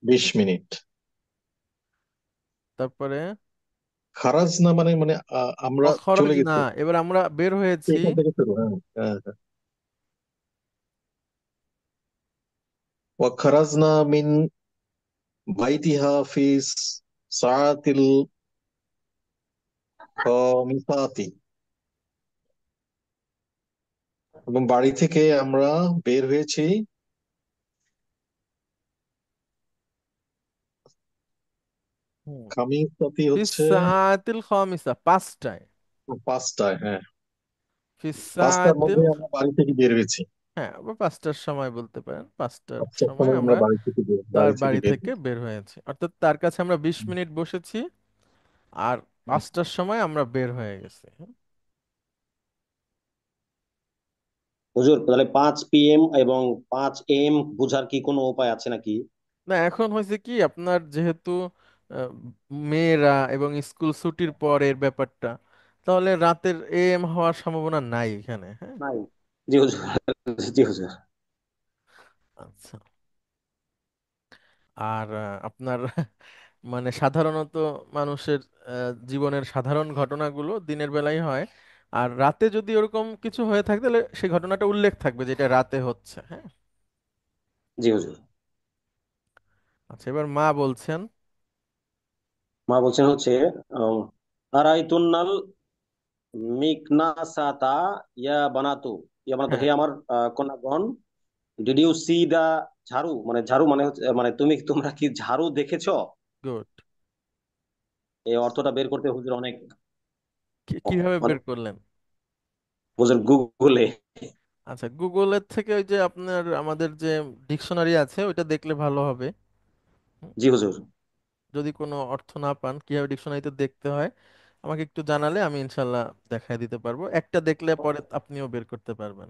Speaker 6: 20 মিনিট।
Speaker 1: তারপরে
Speaker 6: খারাজনা মানে মানে আমরা চলে
Speaker 1: অখরজ না,
Speaker 6: গেছি
Speaker 1: এবার আমরা বের হয়েছি।
Speaker 6: এখান থেকে শুরু। হ্যাঁ, হ্যাঁ, হ্যাঁ। ওয়া খারাজনা মিন বাইতিহা ফি সাআতিল খামিসাতি, এবং বাড়ি থেকে আমরা বের হয়েছি
Speaker 1: হুম,
Speaker 6: খামিসাতি
Speaker 1: ফিস
Speaker 6: হচ্ছে
Speaker 1: সাআতিল খামিসা, 5টায়।
Speaker 6: 5টায়। হ্যাঁ,
Speaker 1: ফিস
Speaker 6: 5টার
Speaker 1: সাআতিল,
Speaker 6: মধ্যে আমরা বাড়ি থেকে বের হয়েছি।
Speaker 1: হ্যাঁ, বা 5টার সময় বলতে পারেন, 5টার
Speaker 6: 5টার
Speaker 1: সময়
Speaker 6: সময় আমরা
Speaker 1: আমরা তার
Speaker 6: বাড়ি থেকে
Speaker 1: বাড়ি
Speaker 6: বের
Speaker 1: থেকে
Speaker 6: হয়েছি।
Speaker 1: বের হয়েছি, অর্থাৎ তার কাছে আমরা 20 মিনিট বসেছি। আর 5টার সময় আমরা বের হয়ে গেছি।
Speaker 4: হুজুর তাহলে 5 PM এবং 5 AM বোঝার কি কোনো উপায় আছে নাকি?
Speaker 1: না, এখন হয়েছে কি, আপনার যেহেতু আহ, মেয়েরা এবং স্কুল ছুটির পরের ব্যাপারটা, তাহলে রাতের এম হওয়ার সম্ভাবনা নাই এখানে। হ্যাঁ,
Speaker 4: নাই। জি হুজুর। জি হুজুর।
Speaker 1: আচ্ছা। আর আপনার মানে সাধারণত মানুষের জীবনের সাধারণ ঘটনাগুলো দিনের বেলায় হয়। আর রাতে যদি ওরকম কিছু হয়ে থাকে, তাহলে সেই ঘটনাটা উল্লেখ থাকবে যেটা রাতে হচ্ছে। হ্যাঁ,
Speaker 4: জি হুজুর।
Speaker 1: আচ্ছা, এবার মা বলছেন।
Speaker 4: মা বলছেন হচ্ছে আহ, আরাইতুন্নাল মিকনাসাতা ইয়া বানাতু হে
Speaker 1: হ্যাঁ,
Speaker 4: আমার কন্যাগণ, ডিড ইউ সি দা ঝাড়ু? মানে ঝাড়ু মানে হচ্ছে মানে তোমরা কি ঝাড়ু দেখেছো?
Speaker 1: গুড।
Speaker 4: এই অর্থটা বের করতে হুজুর অনেক
Speaker 1: কিভাবে
Speaker 4: মানে
Speaker 1: বের করলেন?
Speaker 4: হুজুর গুগলে।
Speaker 1: আচ্ছা, গুগলের থেকে ওই যে আপনার আমাদের যে ডিকশনারি আছে ওইটা দেখলে ভালো হবে। হুম,
Speaker 4: জি হুজুর।
Speaker 1: যদি কোনো অর্থ না পান কিভাবে ডিকশনারিতে দেখতে হয়, আমাকে একটু জানালে আমি ইনশাল্লাহ দেখাই দিতে পারবো। একটা দেখলে পরে আপনিও বের করতে পারবেন।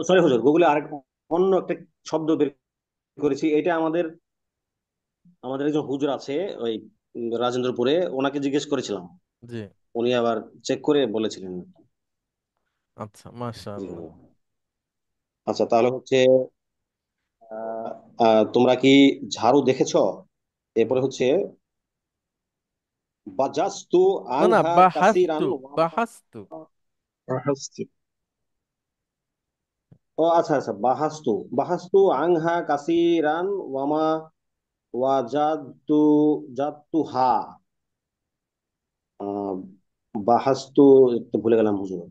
Speaker 4: সরি হুজুর, গুগলে আরেক অন্য একটা শব্দ বের করেছি। এটা আমাদের আমাদের একজন হুজুর আছে ওই রাজেন্দ্রপুরে, ওনাকে জিজ্ঞেস করেছিলাম,
Speaker 1: জি,
Speaker 4: উনি আবার চেক করে বলেছিলেন।
Speaker 1: আচ্ছা,
Speaker 4: জি
Speaker 1: মাশাআল্লাহ।
Speaker 4: হুজুর। আচ্ছা তাহলে হচ্ছে আহ, তোমরা কি ঝাড়ু দেখেছো? এরপরে হচ্ছে বাজাস্তু
Speaker 1: না না,
Speaker 4: আনহা কাসিরান
Speaker 1: বাহাস্তু,
Speaker 4: ওয়ামা।
Speaker 1: বাহাস্তু।
Speaker 6: হাসছি।
Speaker 4: ও আচ্ছা আচ্ছা, বাহাস্তু বাহাস্তু আনহা কাসিরান ওয়ামা ওয়াজাদতু জাতুহা। আহ, বাহাস্তু একটু ভুলে গেলাম হুজুর।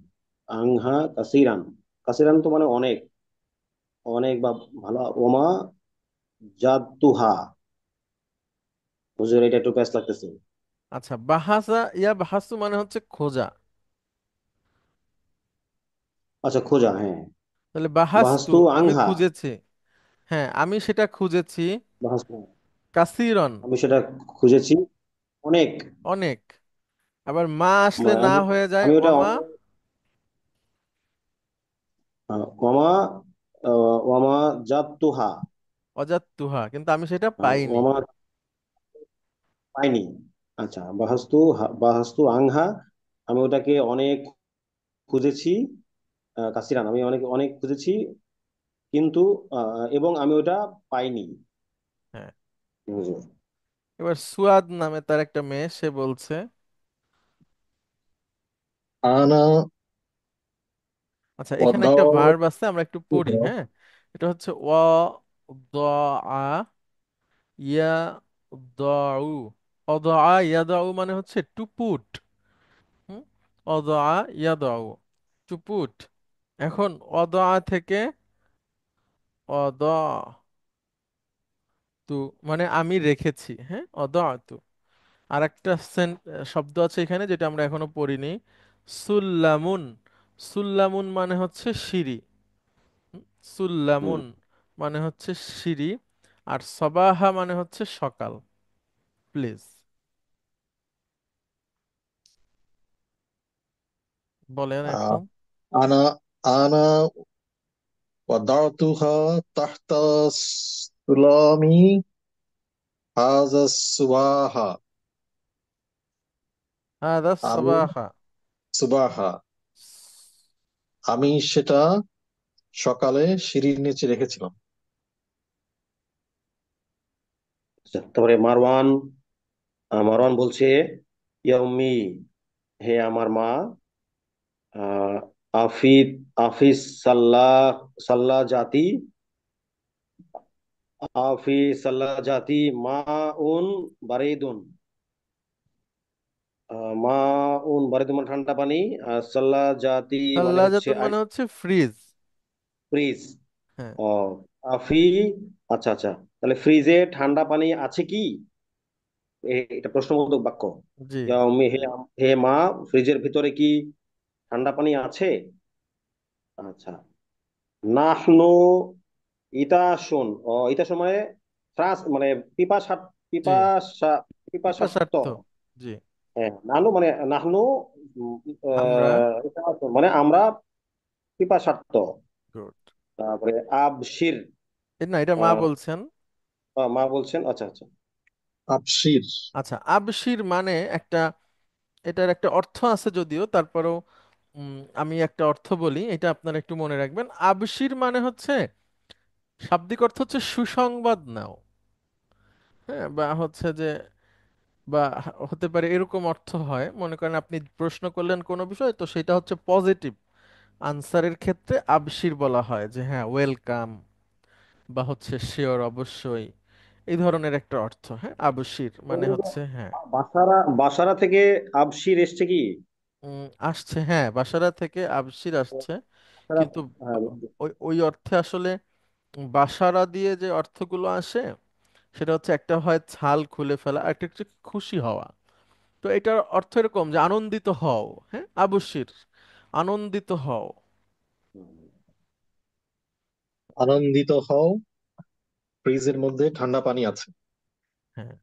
Speaker 4: আনহা কাসিরান, কাসিরান তো মানে অনেক, অনেক বা ভালো। ওমা জাতুহা, হুজুর এটা একটু প্যাচ লাগতেছে।
Speaker 1: আচ্ছা, বাহাসা ইয়া বাহাস্তু মানে হচ্ছে খোঁজা।
Speaker 4: আচ্ছা খোঁজা, হ্যাঁ।
Speaker 1: তাহলে বাহাস্তু,
Speaker 4: বাহাস্তু
Speaker 1: আমি
Speaker 4: আনহা,
Speaker 1: খুঁজেছি। হ্যাঁ, আমি সেটা খুঁজেছি।
Speaker 4: বাহাস্তু,
Speaker 1: কাসিরন,
Speaker 4: আমি সেটা খুঁজেছি অনেক।
Speaker 1: অনেক। আবার মা আসলে না
Speaker 4: আমি
Speaker 1: হয়ে যায়
Speaker 4: আমি ওটা
Speaker 1: ওয়ামা
Speaker 4: অনেক, ওয়ামা ওয়ামা জাতুহা,
Speaker 1: অজাত্তুহা, কিন্তু আমি সেটা পাইনি।
Speaker 4: ওয়ামা পাইনি। আচ্ছা বাহাস্তু বাহাস্তু আনহা, আমি ওটাকে অনেক খুঁজেছি, কাসিরান আমি অনেক অনেক খুঁজেছি, কিন্তু এবং আমি ওটা পাইনি।
Speaker 1: হ্যাঁ,
Speaker 4: হুজুর।
Speaker 1: এবার সুয়াদ নামে তার একটা মেয়ে, সে বলছে।
Speaker 6: আনা
Speaker 1: আচ্ছা, এখানে একটা ভার্ব
Speaker 6: ওয়াদাউতুহা।
Speaker 1: আছে, আমরা একটু পড়ি। হ্যাঁ, এটা হচ্ছে ইয়া দাউ। অদা ইয়াদাউ মানে হচ্ছে টু পুট। হুম, অদা ইয়াদাউ, টু পুট। এখন অদা থেকে অদা তু মানে আমি রেখেছি। হ্যাঁ, অদা তু। আর একটা শব্দ আছে এখানে যেটা আমরা এখনো পড়িনি, সুল্লামুন। সুল্লামুন মানে হচ্ছে সিঁড়ি। হুম,
Speaker 4: হুম।
Speaker 1: সুল্লামুন মানে হচ্ছে সিঁড়ি। আর সবাহা মানে হচ্ছে সকাল। প্লিজ বলেন এখন।
Speaker 6: আনা আনা ওয়াদাউতুহা তাহতা সুলামি হাযা সুবাহা।
Speaker 1: হাদা
Speaker 6: আমি
Speaker 1: সবাহা।
Speaker 6: সুবাহা, আমি সেটা সকালে সিঁড়ির নিচে রেখেছিলাম।
Speaker 4: আচ্ছা, তারপরে মারওয়ান, মারওয়ান বলছে, ইয়া উম্মি, হে আমার মা, আহ, আফিদ আফিস সাল্লাহ সাল্লাহ জাতি, আফিস সাল্লাহ জাতি মা উন বারিদুন। মা উন বারিদুন মানে ঠান্ডা পানি, আর সাল্লাহ জাতি মানে হচ্ছে
Speaker 1: সাল্লাজাতুন মানে হচ্ছে ফ্রিজ।
Speaker 4: ফ্রিজ।
Speaker 1: হ্যাঁ,
Speaker 4: ও, আফি, আচ্ছা আচ্ছা, তাহলে ফ্রিজে ঠান্ডা পানি আছে কি? এটা প্রশ্নবোধক বাক্য।
Speaker 1: জি।
Speaker 4: ইয়া উম্মি, হে মা, ফ্রিজের ভিতরে কি ঠান্ডা পানি আছে? আচ্ছা। নাহনু ইতাসুন, ইতাসুন মানে ত্রাস মানে পিপাসা,
Speaker 1: জি,
Speaker 4: পিপাসা, পিপাসার্ত।
Speaker 1: পিপাসার্থ। জি।
Speaker 4: হ্যাঁ, নাহনু মানে নাহনু, উম,
Speaker 1: আমরা।
Speaker 4: ইতাসুন মানে আমরা পিপাসার্ত।
Speaker 1: গুড।
Speaker 4: তারপরে আবশির,
Speaker 1: না, এটা মা
Speaker 4: আহ,
Speaker 1: বলছেন।
Speaker 4: মা বলছেন, আচ্ছা আচ্ছা।
Speaker 6: আবশির।
Speaker 1: আচ্ছা, আবশির মানে একটা, এটার একটা অর্থ আছে যদিও, তারপরেও আমি একটা অর্থ বলি, এটা আপনারা একটু মনে রাখবেন। আবশির মানে হচ্ছে, শাব্দিক অর্থ হচ্ছে সুসংবাদ নাও। হ্যাঁ, বা হচ্ছে যে, বা হতে পারে এরকম অর্থ হয়, মনে করেন আপনি প্রশ্ন করলেন কোনো বিষয়, তো সেটা হচ্ছে পজিটিভ আনসারের ক্ষেত্রে আবশির বলা হয়, যে হ্যাঁ ওয়েলকাম, বা হচ্ছে শিওর, অবশ্যই, এই ধরনের একটা অর্থ। হ্যাঁ, আবশির মানে হচ্ছে হ্যাঁ।
Speaker 4: বাসারা, বাসারা থেকে আবশির এসছে কি?
Speaker 1: আসছে, হ্যাঁ, বাসারা থেকে আবশির আসছে।
Speaker 4: বাসারা,
Speaker 1: কিন্তু
Speaker 4: হ্যাঁ,
Speaker 1: ওই ওই অর্থে আসলে বাসারা দিয়ে যে অর্থগুলো আসে, সেটা হচ্ছে একটা হয় ছাল খুলে ফেলা, আর একটা হচ্ছে খুশি হওয়া। তো এটার অর্থ এরকম যে আনন্দিত হও। হ্যাঁ, আবশির, আনন্দিত হও।
Speaker 6: আনন্দিত হও, ফ্রিজের মধ্যে ঠান্ডা পানি আছে।
Speaker 1: হ্যাঁ।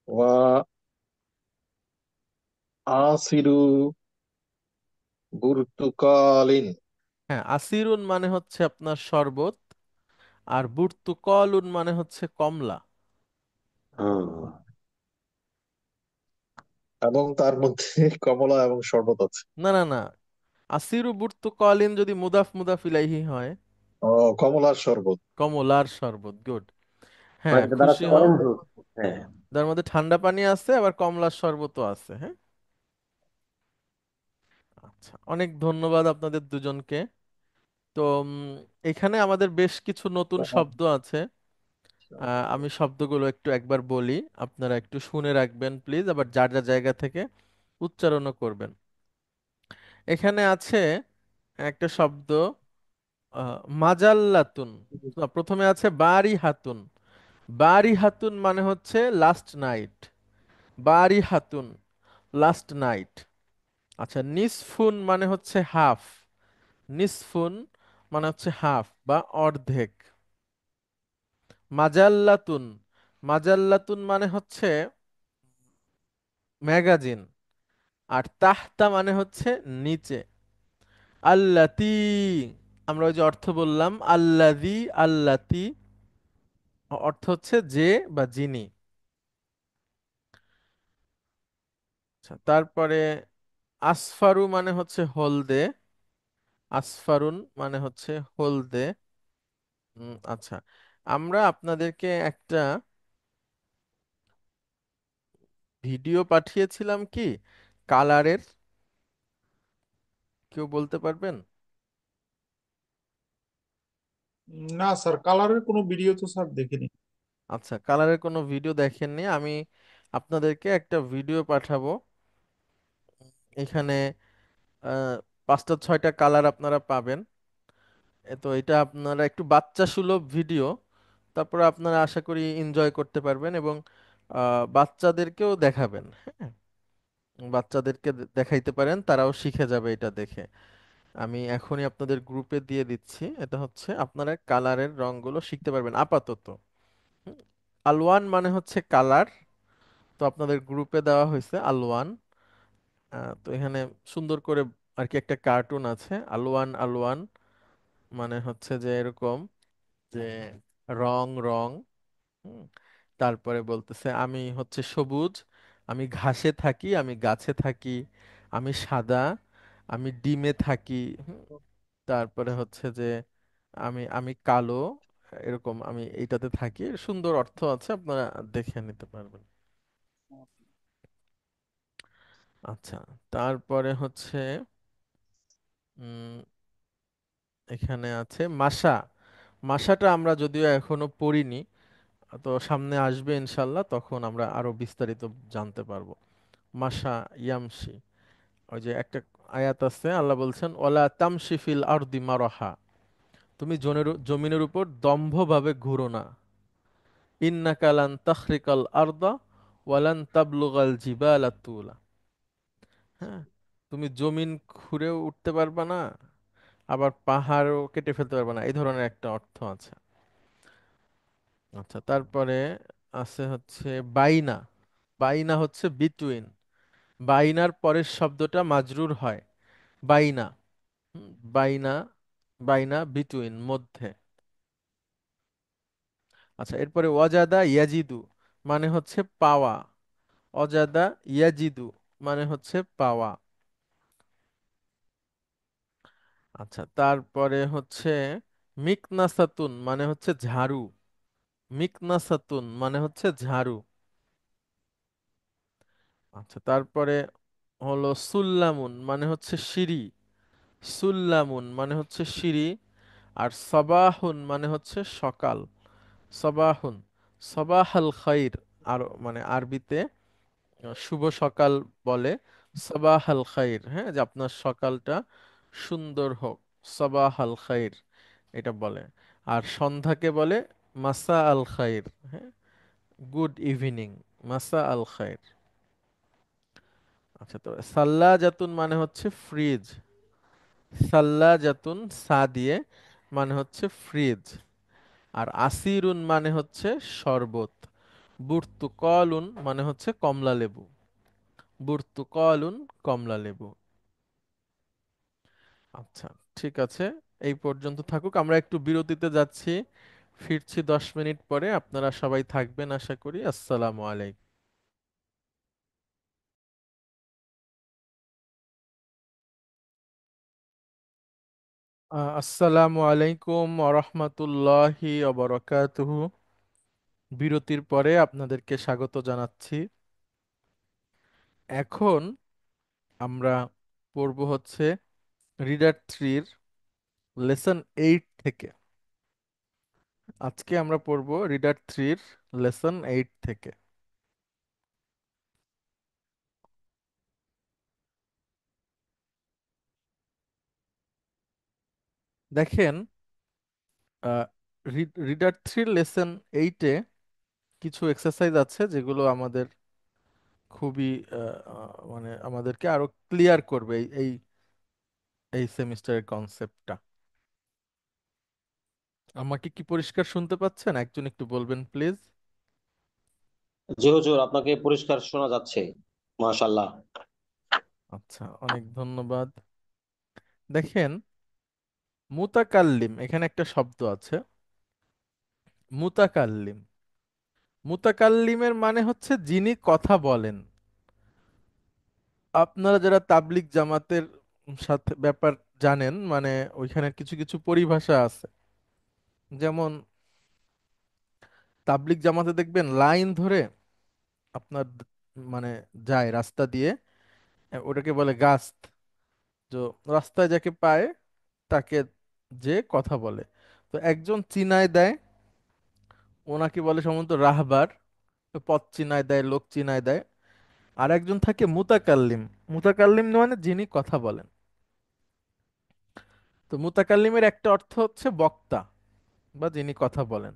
Speaker 6: ওয়া আসিরু বুর্তুকালিন।
Speaker 1: হ্যাঁ, আসিরুন মানে হচ্ছে আপনার শরবত, আর বুর্তুকলুন মানে হচ্ছে কমলা।
Speaker 4: হ্যাঁ।
Speaker 6: এবং তার মধ্যে কমলা এবং শরবত আছে।
Speaker 1: না না না, আসিরু বুর্তুকলিন যদি মুদাফ মুদাফ ইলাইহি হয়।
Speaker 6: ও, কমলার শরবত।
Speaker 1: কমলার শরবত, গুড।
Speaker 4: মানে
Speaker 1: হ্যাঁ,
Speaker 4: এটা
Speaker 1: খুশি
Speaker 4: দাঁড়াচ্ছে
Speaker 1: হও।
Speaker 4: Orange juice. হ্যাঁ।
Speaker 1: তার মধ্যে ঠান্ডা পানি আছে, আবার কমলার শরবতও আছে। হ্যাঁ। আচ্ছা, অনেক ধন্যবাদ আপনাদের দুজনকে। তো এখানে আমাদের বেশ কিছু নতুন শব্দ আছে। আমি শব্দগুলো একটু একবার বলি, আপনারা একটু শুনে রাখবেন প্লিজ, আবার যার যার জায়গা থেকে উচ্চারণও করবেন। এখানে আছে একটা শব্দ, মাজাল্লাতুন। তো প্রথমে আছে বারি হাতুন। বারি হাতুন মানে হচ্ছে লাস্ট নাইট। বারি হাতুন, লাস্ট নাইট। আচ্ছা, নিসফুন মানে হচ্ছে হাফ। নিসফুন মানে হচ্ছে হাফ বা অর্ধেক। মাজাল্লাতুন, মাজাল্লাতুন মানে হচ্ছে ম্যাগাজিন। আর তাহতা মানে হচ্ছে নিচে। আল্লাতি, আমরা ওই যে অর্থ বললাম, আল্লাদি, আল্লাতি, অর্থ হচ্ছে যে বা যিনি। আচ্ছা, তারপরে আসফারু মানে হচ্ছে হলদে, আসফারুন মানে হচ্ছে হলদে। আচ্ছা, আমরা আপনাদেরকে একটা ভিডিও পাঠিয়েছিলাম কি কালারের, কেউ বলতে পারবেন?
Speaker 2: না স্যার, কালারের কোনো ভিডিও তো স্যার দেখিনি।
Speaker 1: আচ্ছা, কালারের কোনো ভিডিও দেখেননি, আমি আপনাদেরকে একটা ভিডিও পাঠাবো। এখানে আহ, 5টা 6টা কালার আপনারা পাবেন। তো এটা আপনারা একটু বাচ্চা সুলভ ভিডিও, তারপরে আপনারা আশা করি এনজয় করতে পারবেন এবং বাচ্চাদেরকেও দেখাবেন। হ্যাঁ, বাচ্চাদেরকে দেখাইতে পারেন, তারাও শিখে যাবে এটা দেখে। আমি এখনই আপনাদের গ্রুপে দিয়ে দিচ্ছি, এটা হচ্ছে আপনারা কালারের রংগুলো শিখতে পারবেন আপাতত। হুম, আলওয়ান মানে হচ্ছে কালার, তো আপনাদের গ্রুপে দেওয়া হয়েছে আলওয়ান। তো এখানে সুন্দর করে আর কি একটা কার্টুন আছে, আলওয়ান আলওয়ান মানে হচ্ছে যে এরকম যে রং রং। হুম, তারপরে বলতেছে আমি হচ্ছে সবুজ, আমি ঘাসে থাকি, আমি গাছে থাকি, আমি সাদা, আমি ডিমে থাকি। হুম, তারপরে হচ্ছে যে আমি আমি কালো, এরকম আমি এইটাতে থাকি। সুন্দর অর্থ আছে, আপনারা দেখে নিতে পারবেন। আচ্ছা, তারপরে হচ্ছে উম এখানে আছে মাসা। মাসাটা আমরা যদিও এখনো পড়িনি, তো সামনে আসবে ইনশাল্লাহ, তখন আমরা আরো বিস্তারিত জানতে পারবো। মাসা ইয়ামশি, ওই যে একটা আয়াত আছে, আল্লাহ বলছেন ওলা তামশি ফিল আরদি মারহা, তুমি জমিনের উপর দম্ভভাবে ঘুরো না। ইন্নাকা লান তাখরিকাল আরদা ওয়ালান তাবলুগাল জিবালা তুলা। হ্যাঁ, তুমি জমিন খুঁড়েও উঠতে পারবা না, আবার পাহাড়ও কেটে ফেলতে পারবা না, এই ধরনের একটা অর্থ আছে। আচ্ছা, তারপরে আছে হচ্ছে বাইনা। বাইনা হচ্ছে বিটুইন, বাইনার পরের শব্দটা মাজরুর হয়, বাইনা। বাইনা, বাইনা বিটুইন, মধ্যে। আচ্ছা, এরপরে ওয়াজাদা ইয়াজিদু মানে হচ্ছে পাওয়া, অজাদা ইয়াজিদু মানে হচ্ছে পাওয়া। আচ্ছা, তারপরে হচ্ছে মিকনাসাতুন মানে হচ্ছে ঝাড়ু, মিকনাসাতুন মানে হচ্ছে ঝাড়ু। আচ্ছা, তারপরে হলো সুল্লামুন মানে হচ্ছে সিঁড়ি, সুল্লামুন মানে হচ্ছে সিঁড়ি। আর সবাহুন মানে হচ্ছে সকাল, সবাহুন, সবাহাল খাইর, আর মানে আরবিতে শুভ সকাল বলে, সবাহাল খাইর। হ্যাঁ, যে আপনার সকালটা সুন্দর হোক, সবাহাল খাইর এটা বলে। আর সন্ধ্যাকে বলে মাসা আল খাইর। হ্যাঁ, গুড ইভিনিং, মাসা আল খাইর। আচ্ছা, তো সাল্লা জাতুন মানে হচ্ছে ফ্রিজ, সাল্লা জাতুন সা দিয়ে মানে হচ্ছে ফ্রিজ। আর আসিরুন মানে হচ্ছে শরবত, বুর্তুকলুন মানে হচ্ছে কমলা লেবু, বুর্তুকলুন কমলা লেবু। আচ্ছা, ঠিক আছে, এই পর্যন্ত থাকুক, আমরা একটু বিরতিতে যাচ্ছি, ফিরছি 10 মিনিট পরে। আপনারা সবাই থাকবেন আশা করি। আসসালামু আলাইকুম। আসসালামু আলাইকুম ওরহমতুল্লাহি অবরকাতুহু। বিরতির পরে আপনাদেরকে স্বাগত জানাচ্ছি। এখন আমরা পড়ব হচ্ছে রিডার থ্রির লেসন 8 থেকে। আজকে আমরা পড়ব রিডার থ্রির লেসন 8 থেকে। দেখেন, রিডার থ্রির লেসন 8-এ কিছু এক্সারসাইজ আছে যেগুলো আমাদের খুবই মানে আমাদেরকে আরো ক্লিয়ার করবে এই এই এই সেমিস্টারের কনসেপ্টটা। আমাকে কি পরিষ্কার শুনতে পাচ্ছেন? একজন একটু বলবেন প্লিজ।
Speaker 4: জি হুজুর, আপনাকে পরিষ্কার শোনা যাচ্ছে, মাশাআল্লাহ।
Speaker 1: আচ্ছা, অনেক ধন্যবাদ। দেখেন, মুতাকাল্লিম, এখানে একটা শব্দ আছে মুতাকাল্লিম। মুতাকাল্লিমের মানে হচ্ছে যিনি কথা বলেন। আপনারা যারা তাবলিগ জামাতের সাথে ব্যাপার জানেন, মানে ওইখানে কিছু কিছু পরিভাষা আছে। যেমন তাবলিগ জামাতে দেখবেন লাইন ধরে আপনার মানে যায় রাস্তা দিয়ে, ওটাকে বলে গাস্ত। তো রাস্তায় যাকে পায় তাকে যে কথা বলে, তো একজন চিনায় দেয়, ওনাকে বলে সম্ভবত রাহবার, পথ চিনায় দেয়, লোক চিনায় দেয়। আর একজন থাকে মুতাকাল্লিম। মুতাকাল্লিম মানে যিনি কথা বলেন। তো মুতাকাল্লিমের একটা অর্থ হচ্ছে বক্তা বা যিনি কথা বলেন।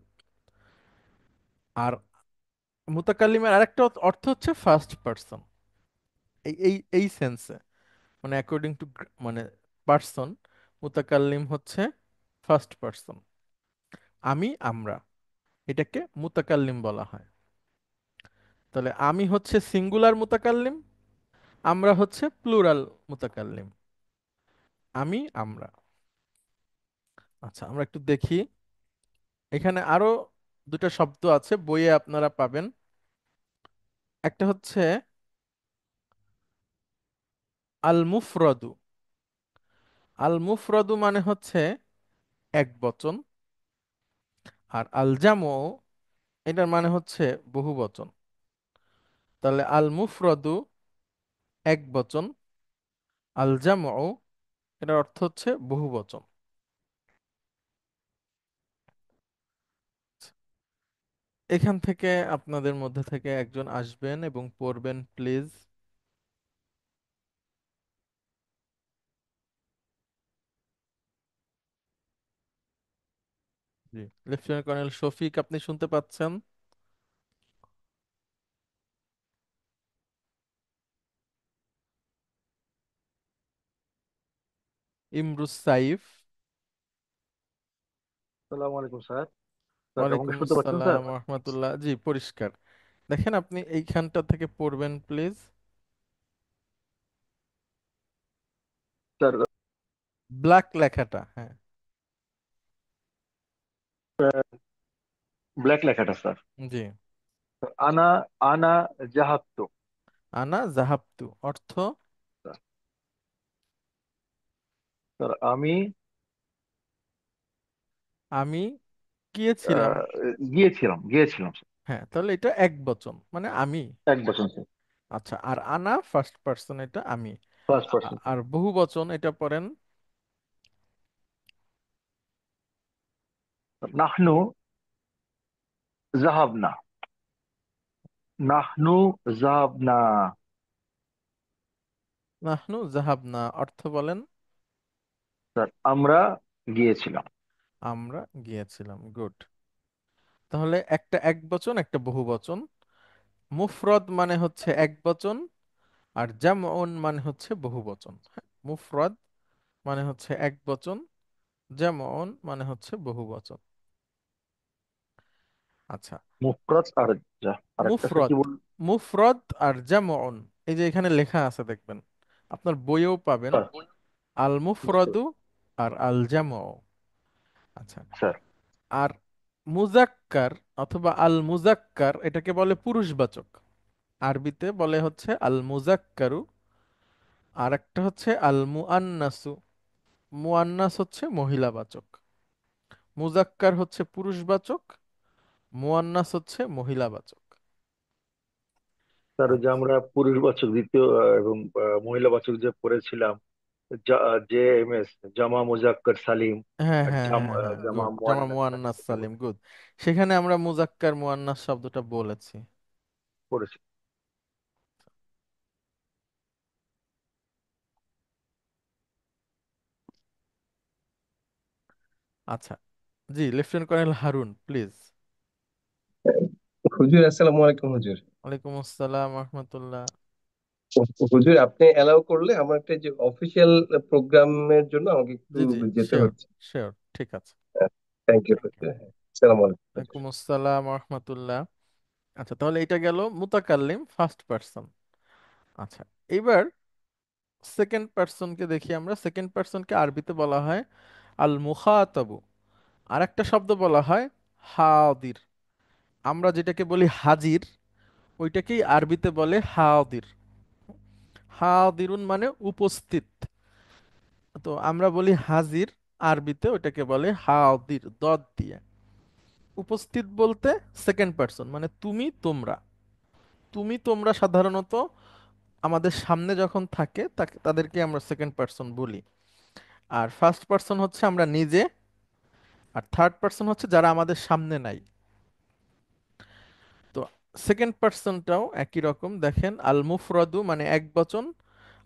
Speaker 1: আর মুতাকাল্লিমের আরেকটা অর্থ হচ্ছে ফার্স্ট পার্সন। এই এই এই সেন্সে, মানে অ্যাকর্ডিং টু মানে পার্সন, মুতাকাল্লিম হচ্ছে ফার্স্ট পার্সন। আমি, আমরা, এটাকে মুতাকাল্লিম বলা হয়। তাহলে আমি হচ্ছে সিঙ্গুলার মুতাকাল্লিম, আমরা হচ্ছে প্লুরাল মুতাকাল্লিম। আমি, আমরা। আচ্ছা, আমরা একটু দেখি। এখানে আরো দুটো শব্দ আছে, বইয়ে আপনারা পাবেন। একটা হচ্ছে আল মুফরদু। আল মুফরদু মানে হচ্ছে এক বচন। আর আল জামু, এটার মানে হচ্ছে বহু বচন। তাহলে আল মুফরদু এক বচন, আল জামু এটার অর্থ হচ্ছে বহু বচন। এখান থেকে আপনাদের মধ্যে থেকে একজন আসবেন এবং পড়বেন please. G, lieutenant colonel Shafiq, আপনি শুনতে পাচ্ছেন? ইমরুস সাইফ।
Speaker 7: আসসালামু আলাইকুম স্যার। স্যার আমাকে
Speaker 1: ওয়ালাইকুম
Speaker 7: শুনতে পাচ্ছেন স্যার?
Speaker 1: আসসালাম রহমতুল্লাহ। জি, পরিষ্কার। দেখেন আপনি এইখানটা থেকে পড়বেন প্লিজ।
Speaker 7: স্যার
Speaker 1: ব্ল্যাক লেখাটা, হ্যাঁ।
Speaker 7: ব্ল্যাক লেখাটা স্যার।
Speaker 1: জি।
Speaker 7: আনা আনা জাহাত্তু।
Speaker 1: আনা জাহাবতু অর্থ?
Speaker 7: স্যার স্যার, আমি
Speaker 1: আমি গিয়েছিলাম।
Speaker 7: গিয়েছিলাম গিয়েছিলাম স্যার।
Speaker 1: হ্যাঁ, তাহলে এটা এক বচন, মানে আমি।
Speaker 7: এক বছর স্যার।
Speaker 1: আচ্ছা, আর আনা ফার্স্ট পার্সন, এটা আমি।
Speaker 7: First person.
Speaker 1: আর বহু বচন এটা পড়েন।
Speaker 7: নাহনু জাহাবনা। নাহনু জাহাবনা।
Speaker 1: নাহনু জাহাবনা অর্থ বলেন?
Speaker 7: স্যার আমরা গিয়েছিলাম।
Speaker 1: আমরা গিয়েছিলাম। গুড। তাহলে একটা এক বচন, একটা বহু বচন। মুফরদ মানে হচ্ছে এক বচন, আর জামউন মানে হচ্ছে বহু বচন। হ্যাঁ, মুফরদ মানে হচ্ছে এক বচন, জামউন মানে হচ্ছে বহু বচন। আচ্ছা,
Speaker 7: মুফরাদ আর আর একটা স্যার কি
Speaker 1: মুফরদ,
Speaker 7: বল?
Speaker 1: মুফরদ আর জামউন, এই যে এখানে লেখা আছে দেখবেন, আপনার বইয়েও পাবেন।
Speaker 7: স্যার
Speaker 1: আল
Speaker 7: বুঝতে
Speaker 1: মুফরদু আর আল জামউ। আচ্ছা।
Speaker 7: স্যার।
Speaker 1: আর মুজাক্কার অথবা আল মুজাক্কার, এটাকে বলে পুরুষবাচক। আরবিতে বলে হচ্ছে আল মুজাক্কারু। আর একটা হচ্ছে আল মুআন্নাসু। মুআন্নাস হচ্ছে মহিলাবাচক। মুজাক্কার হচ্ছে পুরুষবাচক, মুআন্নাস হচ্ছে মহিলাবাচক।
Speaker 7: স্যার, ওই যে
Speaker 1: আচ্ছা।
Speaker 7: আমরা পুরুষবাচক দ্বিতীয় এবং মহিলাবাচক যে পড়েছিলাম, জে এম এস, জামা মুজাক্কার সালিম,
Speaker 1: হ্যাঁ,
Speaker 7: আর
Speaker 1: হ্যাঁ, হ্যাঁ, হ্যাঁ,
Speaker 7: জামা
Speaker 1: গুড। জামা
Speaker 7: মুয়ান্নাস
Speaker 1: মুআন্নাস
Speaker 7: সালিম
Speaker 1: সালিম, গুড। সেখানে আমরা মুজাক্কার মুআন্নাস শব্দটা বলেছি।
Speaker 7: পড়েছি।
Speaker 1: আচ্ছা। জি, লেফটেন্যান্ট কর্নেল হারুন প্লিজ।
Speaker 3: হুজুর, আসসালামু আলাইকুম হুজুর।
Speaker 1: ওয়ালাইকুম আসসালাম রহমতুল্লাহ।
Speaker 3: হুজুর, আপনি অ্যালাউ করলে আমার একটা যে অফিসিয়াল প্রোগ্রামের জন্য আমাকে একটু
Speaker 1: জি, জি,
Speaker 3: যেতে
Speaker 1: শিওর,
Speaker 3: হচ্ছে।
Speaker 1: শিওর, ঠিক আছে।
Speaker 3: Thank you
Speaker 1: thank you.
Speaker 3: হুজুর। হ্যাঁ, আসসালামু আলাইকুম হুজুর।
Speaker 1: ওয়ালাইকুম আসসালাম রহমতুল্লাহ। আচ্ছা, তাহলে এটা গেল মুতাকাল্লিম ফার্স্ট পার্সন। আচ্ছা, এবার সেকেন্ড পার্সনকে দেখি আমরা। সেকেন্ড পার্সনকে আরবিতে বলা হয় আল মুখাতাবু। আর একটা শব্দ বলা হয় হাদির। আমরা যেটাকে বলি হাজির, ওইটাকেই আরবিতে বলে হাদির। হাদিরুন মানে উপস্থিত। তো আমরা বলি হাজির, আরবিতে ওটাকে বলে হাদির, দদ দিয়ে। উপস্থিত বলতে সেকেন্ড পার্সন, মানে তুমি তোমরা। তুমি তোমরা সাধারণত আমাদের সামনে যখন থাকে তাদেরকে আমরা সেকেন্ড পার্সন বলি। আর ফার্স্ট পার্সন হচ্ছে আমরা নিজে, আর থার্ড পার্সন হচ্ছে যারা আমাদের সামনে নাই। তো সেকেন্ড পার্সনটাও একই রকম, দেখেন আল মুফরাদু মানে এক বচন,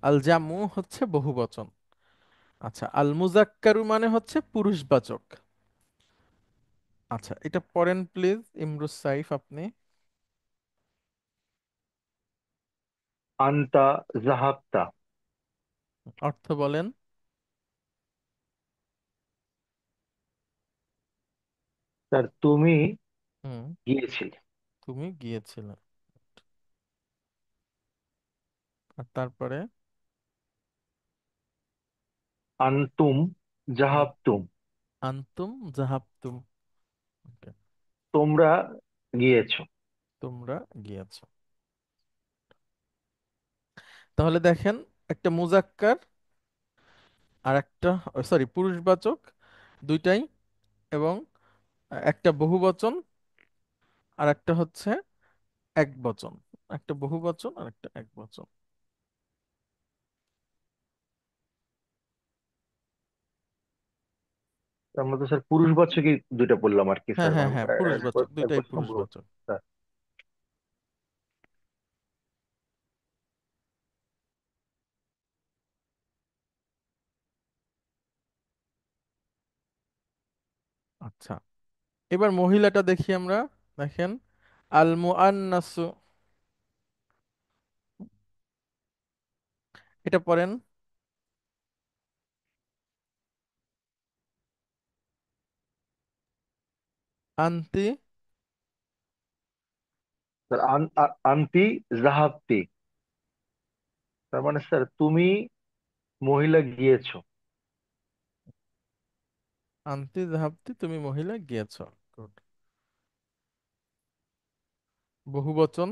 Speaker 1: আল জামু হচ্ছে বহু বচন। আচ্ছা, আল মুজাক্কারু মানে হচ্ছে পুরুষবাচক। আচ্ছা, এটা পড়েন প্লিজ ইমরুস সাইফ আপনি।
Speaker 7: আন্তা জাহাবতা।
Speaker 1: অর্থ বলেন।
Speaker 7: স্যার তুমি
Speaker 1: হুম,
Speaker 7: গিয়েছিলে।
Speaker 1: তুমি গিয়েছিলে। আর তারপরে?
Speaker 7: আনতুম
Speaker 1: হুম,
Speaker 7: জাহাবতুম।
Speaker 1: আনতুম জাহাবতুম। Okay,
Speaker 7: তোমরা গিয়েছো।
Speaker 1: তোমরা গিয়েছো। তাহলে দেখেন, একটা মুজাক্কার আর একটা, সরি, পুরুষবাচক দুইটাই, এবং একটা বহুবচন আর একটা হচ্ছে এক বচন। একটা বহুবচন আর একটা এক বচন।
Speaker 7: আমরা তো স্যার পুরুষবাচকই দুইটা বললাম আর কি
Speaker 1: হ্যাঁ
Speaker 7: স্যার,
Speaker 1: হ্যাঁ
Speaker 7: মানে
Speaker 1: হ্যাঁ, পুরুষবাচক, দুইটাই
Speaker 7: একবার সম্ভব।
Speaker 1: পুরুষবাচক।
Speaker 7: স্যার
Speaker 1: আচ্ছা, এবার মহিলাটা দেখি আমরা। দেখেন আল মুআন্নাসু, এটা পড়েন। আন্তি,
Speaker 7: স্যার আন্তি জাহাবতি, তার মানে স্যার তুমি মহিলা গিয়েছো।
Speaker 1: আন্তি যাহাবতি, তুমি মহিলা গিয়েছো। Good. বহুবচন?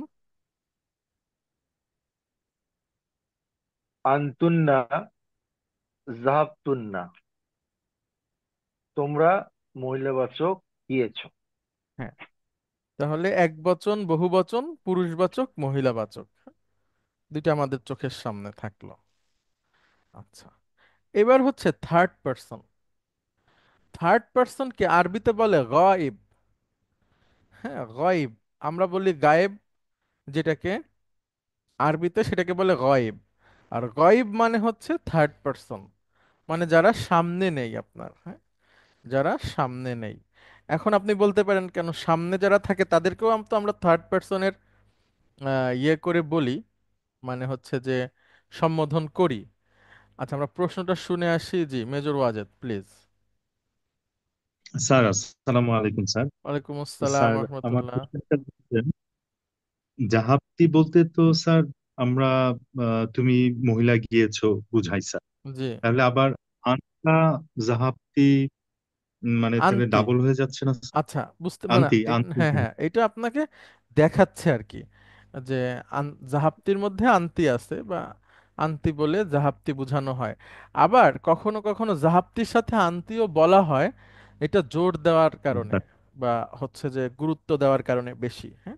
Speaker 7: আন্তুন্না জাহাবতুন্না, তোমরা মহিলাবাচক গিয়েছো।
Speaker 1: হ্যাঁ, তাহলে এক বচন, বহুবচন, পুরুষবাচক, মহিলাবাচক, দুইটা আমাদের চোখের সামনে থাকলো। আচ্ছা, এবার হচ্ছে থার্ড পার্সন। থার্ড পার্সনকে আরবিতে বলে গায়েব। হ্যাঁ, গায়েব। আমরা বলি গায়েব যেটাকে, আরবিতে সেটাকে বলে গায়েব। আর গায়েব মানে হচ্ছে থার্ড পার্সন, মানে যারা সামনে নেই আপনার। হ্যাঁ, যারা সামনে নেই। এখন আপনি বলতে পারেন, কেন সামনে যারা থাকে তাদেরকেও তো আমরা থার্ড পার্সনের ইয়ে করে বলি, মানে হচ্ছে যে সম্বোধন করি। আচ্ছা, আমরা প্রশ্নটা শুনে আসি। জি, মেজর ওয়াজেদ প্লিজ।
Speaker 5: স্যার আসসালামু আলাইকুম স্যার।
Speaker 1: ওয়ালাইকুম আসসালাম
Speaker 5: স্যার আমার
Speaker 1: রহমতুল্লাহ।
Speaker 5: কোশ্চেনটা বলছেন, জাহাপ্তি বলতে তো স্যার আমরা তুমি মহিলা গিয়েছো বুঝাই স্যার।
Speaker 1: জি,
Speaker 5: তাহলে আবার আনতা জাহাপ্তি মানে তাহলে
Speaker 1: আন্তি।
Speaker 5: ডাবল হয়ে যাচ্ছে না স্যার?
Speaker 1: আচ্ছা, বুঝতে মানে
Speaker 5: আন্তি আন্তি
Speaker 1: হ্যাঁ হ্যাঁ, এটা আপনাকে দেখাচ্ছে আর কি, যে জাহাপ্তির মধ্যে আন্তি আছে, বা আন্তি বলে জাহাপ্তি বোঝানো হয়। আবার কখনো কখনো জাহাপ্তির সাথে আন্তিও বলা হয়, এটা জোর দেওয়ার কারণে,
Speaker 5: স্যার।
Speaker 1: বা হচ্ছে যে গুরুত্ব দেওয়ার কারণে বেশি। হ্যাঁ,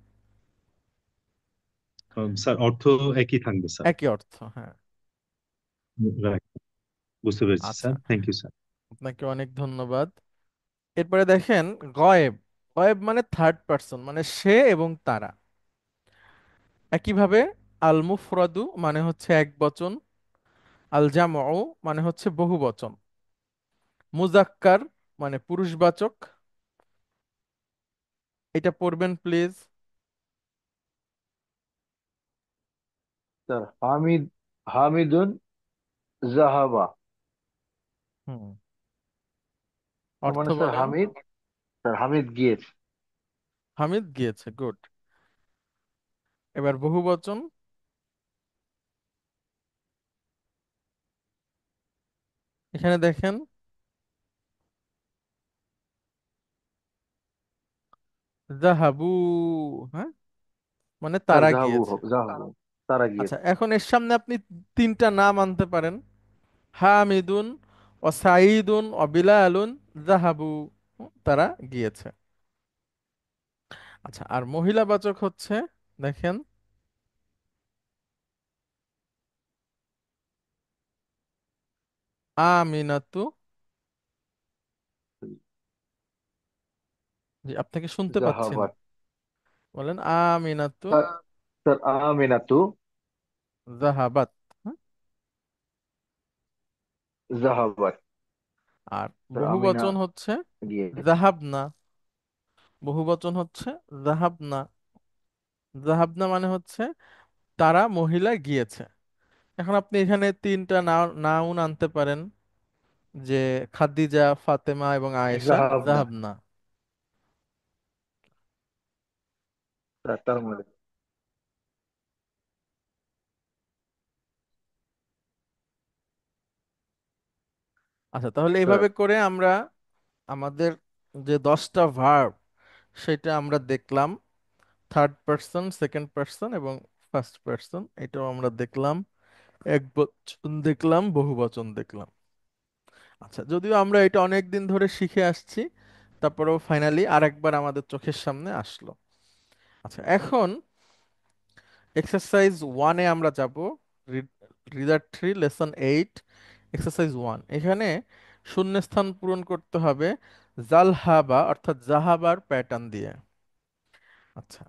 Speaker 5: স্যার অর্থ একই থাকবে স্যার।
Speaker 1: একই অর্থ, হ্যাঁ।
Speaker 5: রাইট, বুঝতে পেরেছি
Speaker 1: আচ্ছা,
Speaker 5: স্যার, থ্যাংক ইউ স্যার।
Speaker 1: আপনাকে অনেক ধন্যবাদ। এরপরে দেখেন গয়েব। গয়েব মানে থার্ড পার্সন, মানে সে এবং তারা। একইভাবে আল মুফরাদু মানে হচ্ছে এক বচন, আল জামউ মানে হচ্ছে বহু বচন, মুজাক্কার মানে পুরুষবাচক। এটা পড়বেন প্লিজ।
Speaker 7: স্যার হামিদুন জাহাবা,
Speaker 1: হুম,
Speaker 7: তার
Speaker 1: অর্থ
Speaker 7: মানে স্যার
Speaker 1: বলেন।
Speaker 7: স্যার হামিদ গিয়েছে।
Speaker 1: হামিদ গিয়েছে, গুড। এবার বহু বচন। এখানে দেখেন জাহাবু, হ্যাঁ, মানে
Speaker 7: স্যার
Speaker 1: তারা
Speaker 7: জাহাবু
Speaker 1: গিয়েছে।
Speaker 7: জাহাবু। তারা
Speaker 1: আচ্ছা,
Speaker 7: গিয়েছে।
Speaker 1: এখন এর সামনে আপনি তিনটা নাম আনতে পারেন: হামিদুন, ও সাঈদুন, ও বিলালুন যাহাবু, তারা গিয়েছে। আচ্ছা, আর মহিলাবাচক হচ্ছে, দেখেন, আমিনাতু। জি, আপনাকে শুনতে পাচ্ছি না,
Speaker 7: জাহাবাত।
Speaker 1: বলেন আমিনাতু
Speaker 7: স্যার, স্যার আমিনাতু
Speaker 1: যাহাবাত। হ্যাঁ?
Speaker 7: জাহাবাত।
Speaker 1: আর
Speaker 7: স্যার আমিনা
Speaker 1: বহুবচন হচ্ছে
Speaker 7: গিয়েছে।
Speaker 1: যাহাবনা। বহুবচন হচ্ছে যাহাবনা। যাহাবনা মানে হচ্ছে তারা, মহিলা, গিয়েছে। এখন আপনি এখানে তিনটা নাউন আনতে পারেন, যে খাদিজা, ফাতেমা এবং আয়েশা
Speaker 7: জাহাবনা।
Speaker 1: যাহাবনা।
Speaker 7: স্যার তার মানে
Speaker 1: আচ্ছা, তাহলে
Speaker 7: স্যার
Speaker 1: এইভাবে করে আমরা আমাদের যে 10টা ভার্ব, সেটা আমরা দেখলাম। থার্ড পার্সন, সেকেন্ড পার্সন এবং ফার্স্ট পার্সন, এটাও আমরা দেখলাম। এক বচন দেখলাম, বহু বচন দেখলাম। আচ্ছা, যদিও আমরা এটা অনেক দিন ধরে শিখে আসছি, তারপরেও ফাইনালি আরেকবার আমাদের চোখের সামনে আসলো। আচ্ছা, এখন এক্সারসাইজ 1-এ আমরা যাব। Reader 3, lesson 8, exercise 1। এখানে শূন্যস্থান পূরণ করতে হবে জালহাবা অর্থাৎ জাহাবার প্যাটার্ন দিয়ে। আচ্ছা,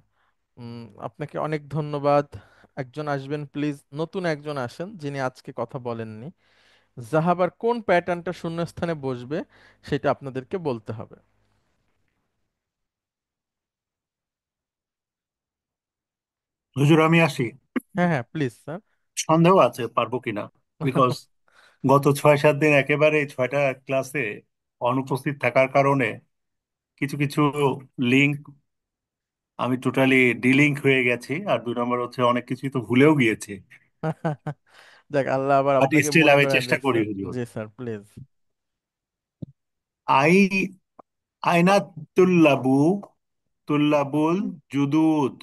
Speaker 1: আপনাকে অনেক ধন্যবাদ। একজন আসবেন প্লিজ, নতুন একজন আসেন যিনি আজকে কথা বলেননি। জাহাবার কোন প্যাটার্নটা শূন্যস্থানে বসবে সেটা আপনাদেরকে বলতে হবে।
Speaker 8: হুজুর আমি আসি।
Speaker 1: হ্যাঁ, হ্যাঁ, প্লিজ স্যার।
Speaker 8: সন্দেহ আছে পারবো কিনা, বিকজ গত 6-7 দিন একেবারে 6টা ক্লাসে অনুপস্থিত থাকার কারণে কিছু কিছু লিঙ্ক আমি টোটালি ডিলিঙ্ক হয়ে গেছি, আর 2 নম্বর হচ্ছে অনেক কিছুই তো ভুলেও গিয়েছি।
Speaker 1: যাক, আল্লাহ আবার
Speaker 8: বাট
Speaker 1: আপনাকে
Speaker 8: স্টিল
Speaker 1: মনে
Speaker 8: আমি
Speaker 1: করায়
Speaker 8: চেষ্টা
Speaker 1: দিয়েছে।
Speaker 8: করি হুজুর।
Speaker 1: জি স্যার, প্লিজ।
Speaker 8: আই আইনা তুল্লাবু তুল্লাবুল জুদুদ,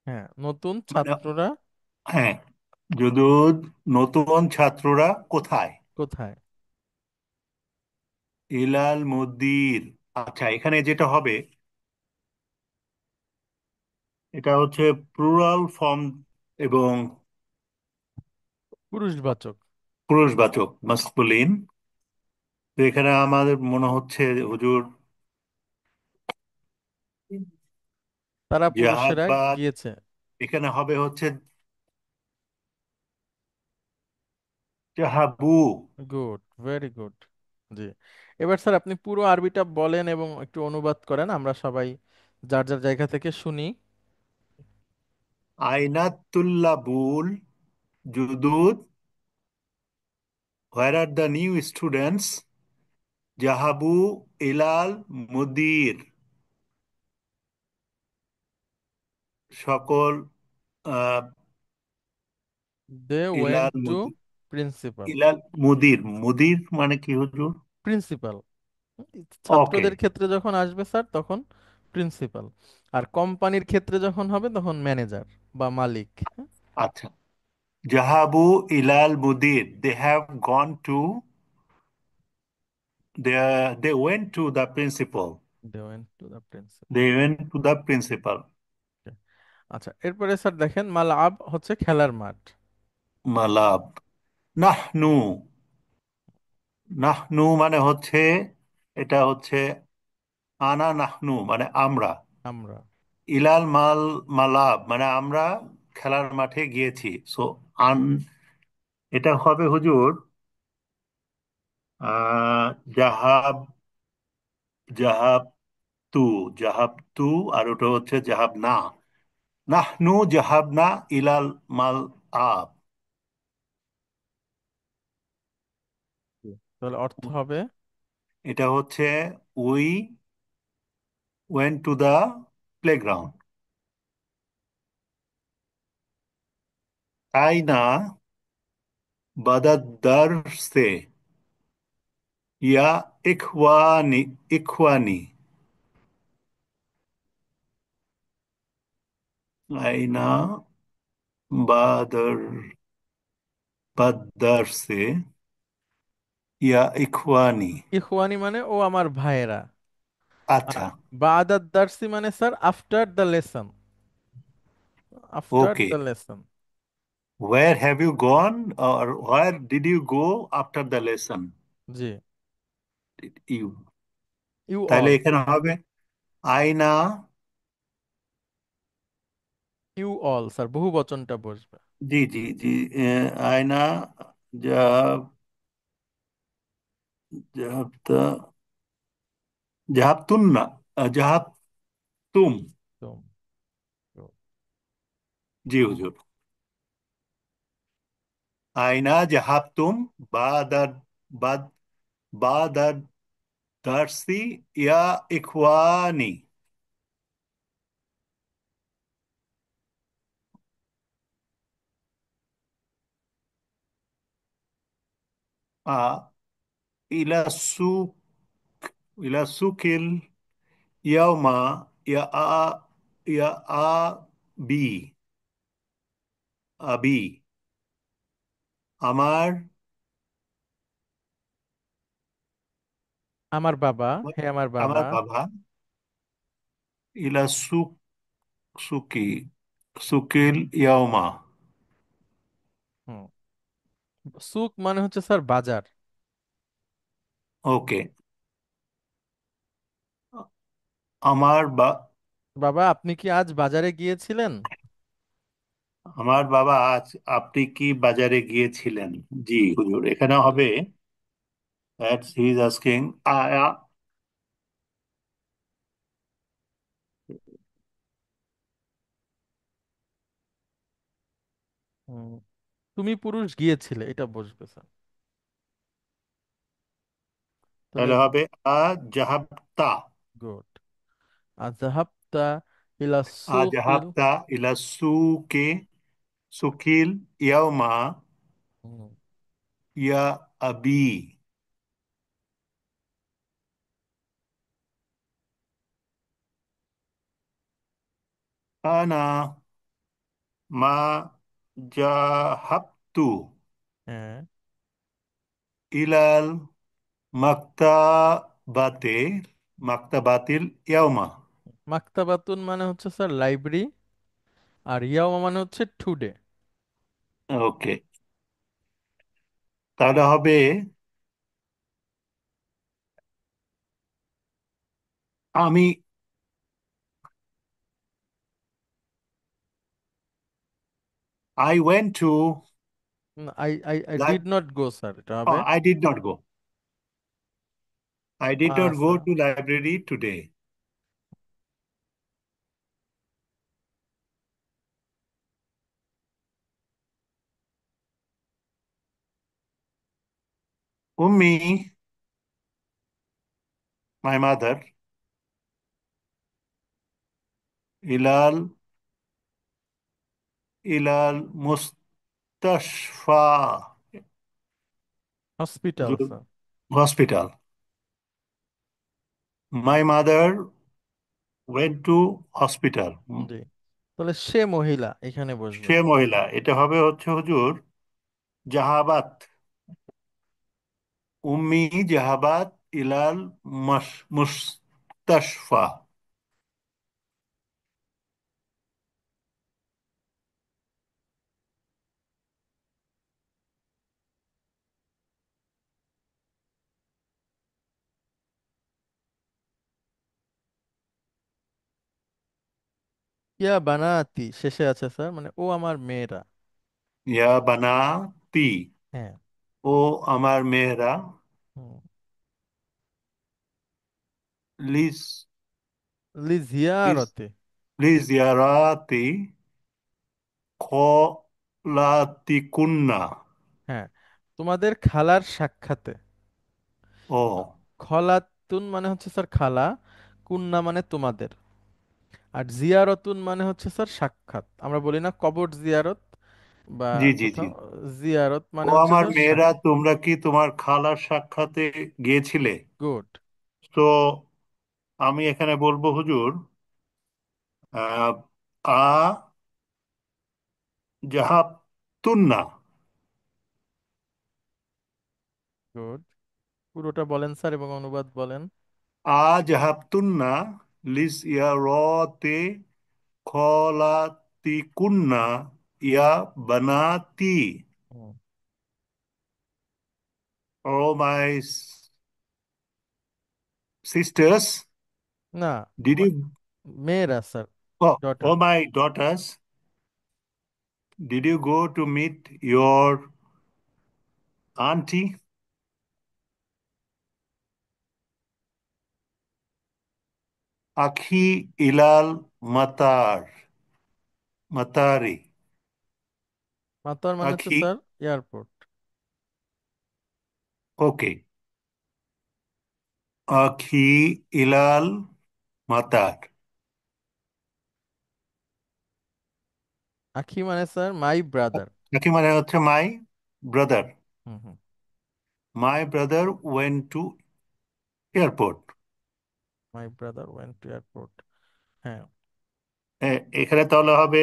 Speaker 1: হ্যাঁ, নতুন
Speaker 8: মানে
Speaker 1: ছাত্ররা
Speaker 8: হ্যাঁ, জুদুদ নতুন ছাত্ররা কোথায়?
Speaker 1: কোথায়?
Speaker 8: ইলাল মুদির। আচ্ছা, এখানে যেটা হবে এটা হচ্ছে প্লুরাল ফর্ম এবং
Speaker 1: পুরুষবাচক।
Speaker 8: পুরুষবাচক মাস্কুলিন। তো এখানে আমাদের মনে হচ্ছে হুজুর
Speaker 1: তারা, পুরুষেরা
Speaker 8: জাহাবাদ
Speaker 1: গিয়েছে।
Speaker 8: এখানে হবে হচ্ছে জাহাবু।
Speaker 1: Good, very good. জি, এবার স্যার আপনি পুরো আরবিটা বলেন এবং একটু অনুবাদ করেন, আমরা সবাই যার যার জায়গা থেকে শুনি।
Speaker 8: আইনাতুল্লাবুল জুদুদ, হোয়ার আর দ্য নিউ স্টুডেন্টস? জাহাবু ইলাল মুদির, সকল আহ,
Speaker 1: দে ওয়েন্ট
Speaker 8: ইলাল
Speaker 1: টু
Speaker 8: মুদির।
Speaker 1: প্রিন্সিপাল।
Speaker 8: ইলাল মুদির, মুদির মানে কি হুজুর?
Speaker 1: প্রিন্সিপাল
Speaker 8: ওকে,
Speaker 1: ছাত্রদের ক্ষেত্রে যখন আসবে স্যার তখন প্রিন্সিপাল, আর কোম্পানির ক্ষেত্রে যখন হবে তখন ম্যানেজার বা মালিক।
Speaker 8: আচ্ছা। জাহাবু ইলাল মুদির, they have gone to, they went to the principal.
Speaker 1: They went to the principal.
Speaker 8: They went to the principal.
Speaker 1: আচ্ছা, এরপরে স্যার দেখেন, মালআব হচ্ছে খেলার মাঠ।
Speaker 8: মালাব। নাহনু, নাহনু মানে হচ্ছে, এটা হচ্ছে আনা নাহনু মানে আমরা।
Speaker 1: আমরা।
Speaker 8: ইলাল মালাব মানে আমরা খেলার মাঠে গিয়েছি। সো আন, এটা হবে হুজুর আহ জাহাব, জাহাব তু, জাহাব তু, আর ওটা হচ্ছে জাহাব না। নাহনু জাহাব না ইলাল মাল আব।
Speaker 1: তাহলে অর্থ হবে,
Speaker 8: এটা হচ্ছে we went to the playground. আইনা বাদাদ দারসে ইয়া ইখওয়ানি, ইখওয়ানি। আইনা বাদর বাদারসে ইয়া ইখওয়ানি।
Speaker 1: ইখওয়ানি মানে ও আমার ভাইয়েরা।
Speaker 8: আচ্ছা।
Speaker 1: আর বাদাদ দার্সি মানে sir after the lesson, after
Speaker 8: okay.
Speaker 1: The lesson.
Speaker 8: Where have you gone or where did you go after the lesson?
Speaker 1: জি।
Speaker 8: You.
Speaker 1: ইউ
Speaker 8: তাহলে
Speaker 1: অল।
Speaker 8: এখানে হবে আয়না।
Speaker 1: ইউ অল স্যার, বহু বচনটা বসবে।
Speaker 8: জি জি জি। আয়না জাহাব জাহাবতা জাহাবতুন না, জাহাবতুম।
Speaker 1: তো
Speaker 8: জি হুজুর। আয়না জাহাবতুম বাদাদ বাদ বাদাদ দারসি ইয়া ইখওয়ানি। আ ইলা সুক ইলা সুকিল ইয়াউমা ইয়া ইয়া বি আবি। আমার
Speaker 1: আমার বাবা, হে আমার বাবা।
Speaker 8: আমার বাবা ইলা সুকি সুকিল ইয়াউমা।
Speaker 1: হুম। সুক মানে হচ্ছে স্যার বাজার।
Speaker 8: ওকে। আমার বা
Speaker 1: বাবা আপনি কি আজ বাজারে গিয়েছিলেন?
Speaker 8: আমার বাবা আজ আপনি কি বাজারে গিয়েছিলেন? জি হুজুর, এখানে
Speaker 1: জি।
Speaker 8: হবে that he is asking
Speaker 1: হুম, তুমি পুরুষ গিয়েছিলে, এটা বসবে স্যার। তাহলে
Speaker 8: তাহলে হবে আ জাহাবতা।
Speaker 1: গুড। আযহাবতা ইলা
Speaker 8: আ
Speaker 1: সুকিল।
Speaker 8: জাহাবতা ইলা সুকে সুকিল ইয়াউমা
Speaker 1: হুম,
Speaker 8: ইয়া আবি। আনা মা জাহাবতু
Speaker 1: হ্যাঁ।
Speaker 8: ইলাল মাকতাবাতে মাকতাবাতিল ইয়াউমা।
Speaker 1: মাকতাবাতুন মানে হচ্ছে স্যার লাইব্রেরি, আর ইয়াওমা মানে হচ্ছে টুডে।
Speaker 8: ওকে। তাহলে হবে আমি I went to
Speaker 1: I did
Speaker 8: li-
Speaker 1: not go sir, এটা হবে।
Speaker 8: I did not go. I did not
Speaker 1: আচ্ছা।
Speaker 8: go to library today. Ummi, my mother, ilal ilal mustashfa,
Speaker 1: hospital sir.
Speaker 8: hospital. My mother went to hospital.
Speaker 1: জি। তাহলে সে মহিলা এখানে বসবে।
Speaker 8: সে মহিলা, এটা হবে হচ্ছে হুজুর জাহাবাত। উম্মি জাহাবাত ইলাল মুস্তাশফা।
Speaker 1: ইয়া বানাতি শেষে আছে স্যার, মানে ও আমার মেয়েরা।
Speaker 8: ইয়া বানাতি,
Speaker 1: হ্যাঁ।
Speaker 8: ও আমার মেয়েরা।
Speaker 1: হুম।
Speaker 8: লিস লিস
Speaker 1: লিজিয়ারতে।
Speaker 8: লিজিয়ারাতি খলাতিকুন্না।
Speaker 1: হ্যাঁ, তোমাদের খালার সাক্ষাতে।
Speaker 8: ও
Speaker 1: খলাতুন মানে হচ্ছে স্যার খালা, কুন্না মানে তোমাদের। আর জিয়ারতুন মানে হচ্ছে স্যার সাক্ষাৎ, আমরা বলি না কবর জিয়ারত বা
Speaker 8: জি জি জি।
Speaker 1: কোথাও। জিয়ারত
Speaker 8: ও
Speaker 1: মানে হচ্ছে
Speaker 8: আমার
Speaker 1: স্যার
Speaker 8: মেয়েরা, তোমরা কি তোমার খালার সাক্ষাতে গিয়েছিলে?
Speaker 1: গুড।
Speaker 8: তো আমি এখানে বলবো হুজুর, আহ, আ জাহাবতুন্না।
Speaker 1: গুড। পুরোটা বলেন স্যার এবং অনুবাদ বলেন।
Speaker 8: জাহাবতুন্না লিস ইয়া রতে খলাতিকুন্না ইয়া বানাতি।
Speaker 1: হুম।
Speaker 8: Oh, my sisters,
Speaker 1: না,
Speaker 8: did
Speaker 1: মা-
Speaker 8: you,
Speaker 1: মেয়েরা sir,
Speaker 8: oh,
Speaker 1: daughter.
Speaker 8: oh, my daughters, did you go to meet your auntie? Akhi ilal matari.
Speaker 1: মাতার মানে হচ্ছে
Speaker 8: Akhi,
Speaker 1: sir airport.
Speaker 8: okay. Akhi ilal matar.
Speaker 1: আখি মানে স্যার মাই ব্রাদার।
Speaker 8: Akhi মানে হচ্ছে my brother.
Speaker 1: Hmm hmm.
Speaker 8: My brother went to airport.
Speaker 1: My brother went to airport. হ্যাঁ।
Speaker 8: এখানে তাহলে হবে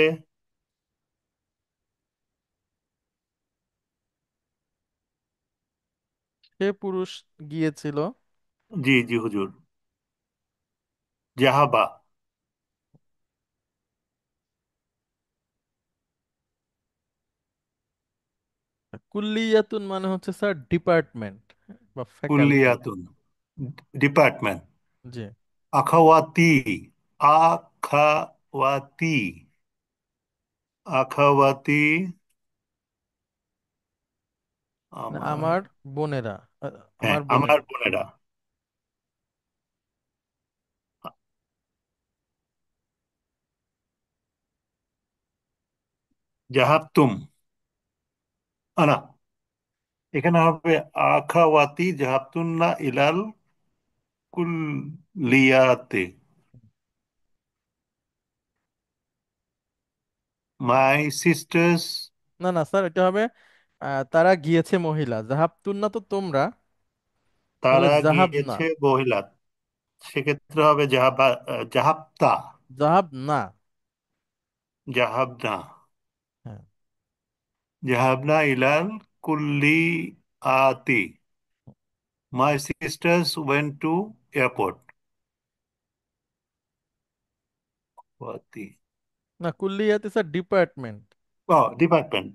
Speaker 1: সে পুরুষ গিয়েছিল।
Speaker 8: জি জি হুজুর, জাহাবা।
Speaker 1: কুল্লিয়াতুন মানে হচ্ছে স্যার ডিপার্টমেন্ট বা ফ্যাকাল্টি।
Speaker 8: কুল্লিয়াতুন, ডিপার্টমেন্ট।
Speaker 1: জি।
Speaker 8: আখাওয়াতি, আখাওয়াতি, আখাওয়াতি
Speaker 1: না,
Speaker 8: আমার,
Speaker 1: আমার বোনেরা,
Speaker 8: হ্যাঁ
Speaker 1: আমার
Speaker 8: আমার
Speaker 1: বোনেরা।
Speaker 8: বোনেরা। জাহাবতুম, না, এখানে হবে আখাওয়াতি জাহাবতুন্না ইলাল কুল্লিয়াতে। মাই সিস্টার্স,
Speaker 1: না না স্যার, এটা হবে তারা গিয়েছে মহিলা, জাহাবতুন না তো তোমরা, তাহলে
Speaker 8: তারা
Speaker 1: জাহাব না।
Speaker 8: গিয়েছে মহিলা, সেক্ষেত্রে হবে জাহাবতা,
Speaker 1: জাহাব না।
Speaker 8: জাহাবনা,
Speaker 1: হ্যাঁ।
Speaker 8: জাহাবনা ইলাল কুল্লিয়াতি। My sisters went to airport. Wati.
Speaker 1: না, কুল্লিয়াতে sir department.
Speaker 8: Oh, department.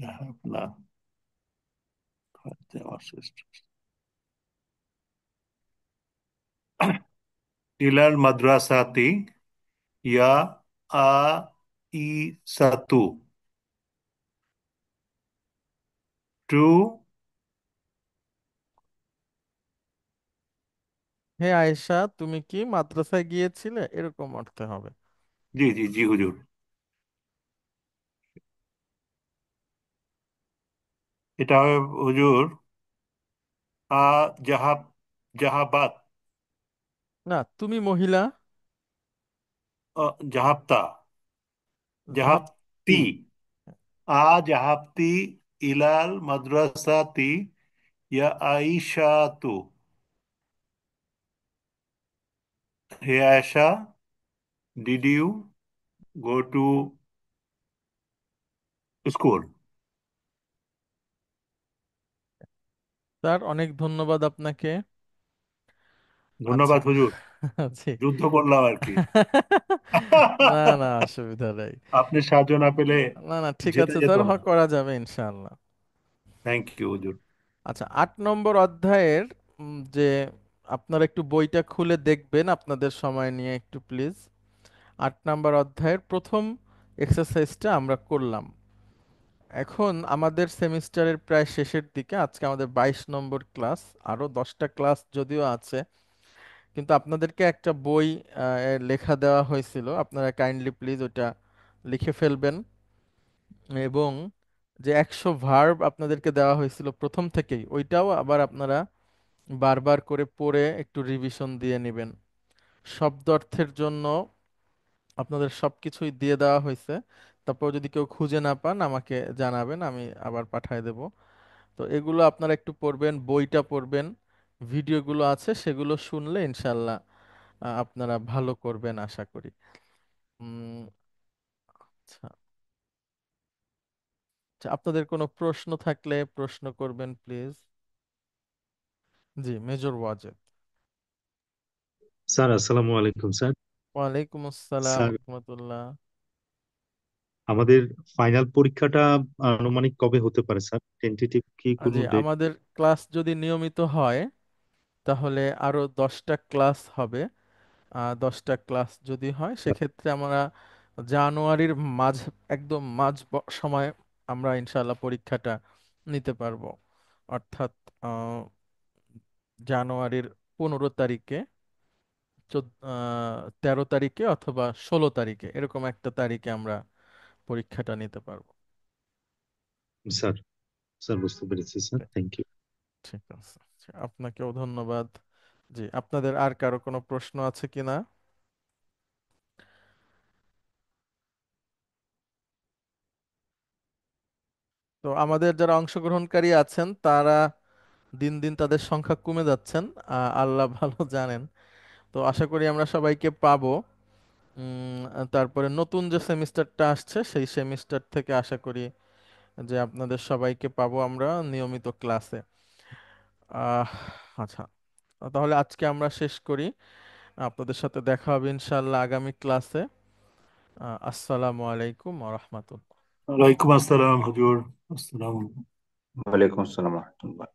Speaker 8: Jahabna. They are sisters. Ilal madrasati ya Aisatu. To,
Speaker 1: হে আয়েশা, তুমি কি মাদ্রাসায় গিয়েছিলে, এরকম অর্থে হবে।
Speaker 8: জি জি জি হুজুর। এটা হবে হুজুর আ জাহাব, জাহাবাত,
Speaker 1: না, তুমি মহিলা।
Speaker 8: জাহাবতা,
Speaker 1: জাহাবতি।
Speaker 8: জাহাবতি, জাহাবতি ইলাল মাদ্রাসাতি ইয়া আইশাতু। Hey Ayesha, did you go to school?
Speaker 1: Sir অনেক ধন্যবাদ আপনাকে। আচ্ছা।
Speaker 8: ধন্যবাদ হুজুর,
Speaker 1: জি।
Speaker 8: যুদ্ধ করলাম আর কি।
Speaker 1: না না, অসুবিধা নেই।
Speaker 8: আপনি সাহায্য না পেলে
Speaker 1: না না, ঠিক
Speaker 8: জেতা
Speaker 1: আছে
Speaker 8: যেত
Speaker 1: স্যার,
Speaker 8: না।
Speaker 1: করা যাবে ইনশাআল্লাহ।
Speaker 8: থ্যাংক ইউ হুজুর।
Speaker 1: আচ্ছা, 8 নম্বর অধ্যায়ের যে আপনারা একটু বইটা খুলে দেখবেন আপনাদের সময় নিয়ে একটু প্লিজ। 8 নম্বর অধ্যায়ের প্রথম এক্সারসাইজটা আমরা করলাম। এখন আমাদের সেমিস্টারের প্রায় শেষের দিকে, আজকে আমাদের 22 নম্বর ক্লাস। আরও 10টা ক্লাস যদিও আছে, কিন্তু আপনাদেরকে একটা বই লেখা দেওয়া হয়েছিল, আপনারা কাইন্ডলি প্লিজ ওটা লিখে ফেলবেন। এবং যে 100 ভার্ব আপনাদেরকে দেওয়া হয়েছিল প্রথম থেকেই, ওইটাও আবার আপনারা বারবার করে পড়ে একটু রিভিশন দিয়ে নেবেন। শব্দ অর্থের জন্য আপনাদের সবকিছুই দিয়ে দেওয়া হয়েছে। তারপর যদি কেউ খুঁজে না পান আমাকে জানাবেন, আমি আবার পাঠিয়ে দেব। তো এগুলো আপনারা একটু পড়বেন, বইটা পড়বেন, ভিডিওগুলো আছে সেগুলো শুনলে ইনশাল্লাহ আপনারা ভালো করবেন আশা করি। উম, আচ্ছা আচ্ছা, আপনাদের কোনো প্রশ্ন থাকলে প্রশ্ন করবেন প্লিজ। জি, মেজর ওয়াজেদ।
Speaker 5: স্যার আসসালামু আলাইকুম স্যার।
Speaker 1: ওয়ালাইকুম আসসালাম
Speaker 5: স্যার
Speaker 1: রহমতুল্লাহ।
Speaker 5: আমাদের ফাইনাল পরীক্ষাটা আনুমানিক কবে হতে পারে স্যার? টেন্টেটিভ কি
Speaker 1: জি,
Speaker 5: কোনো ডেট?
Speaker 1: আমাদের ক্লাস যদি নিয়মিত হয় তাহলে আরো 10টা ক্লাস হবে। 10টা ক্লাস যদি হয় সেক্ষেত্রে আমরা জানুয়ারির মাঝ, একদম সময় আমরা ইনশাল্লাহ পরীক্ষাটা নিতে পারবো। অর্থাৎ আহ, জানুয়ারির 15 তারিখে, 13 তারিখে অথবা 16 তারিখে, এরকম একটা তারিখে আমরা পরীক্ষাটা নিতে পারবো।
Speaker 5: স্যার, স্যার বুঝতে পেরেছি স্যার, থ্যাংক ইউ।
Speaker 1: ঠিক আছে, আচ্ছা, আপনাকেও ধন্যবাদ। জি, আপনাদের আর কারো কোনো প্রশ্ন আছে কিনা? তো আমাদের যারা অংশগ্রহণকারী আছেন তারা দিন দিন তাদের সংখ্যা কমে যাচ্ছেন, আল্লাহ ভালো জানেন। তো আশা করি আমরা সবাইকে পাবো। তারপরে নতুন যে সেমিস্টারটা আসছে সেই সেমিস্টার থেকে আশা করি যে আপনাদের সবাইকে পাবো আমরা নিয়মিত ক্লাসে। আহ আচ্ছা, তাহলে আজকে আমরা শেষ করি। আপনাদের সাথে দেখা হবে ইনশাআল্লাহ আগামী ক্লাসে। আসসালামু আলাইকুম ওয়া রাহমাতুল্লাহ।
Speaker 8: ওয়ালাইকুম আসসালাম হুজুর। আসসালাম।
Speaker 9: ওয়ালাইকুম আসসালাম রহমতুল্লাহ।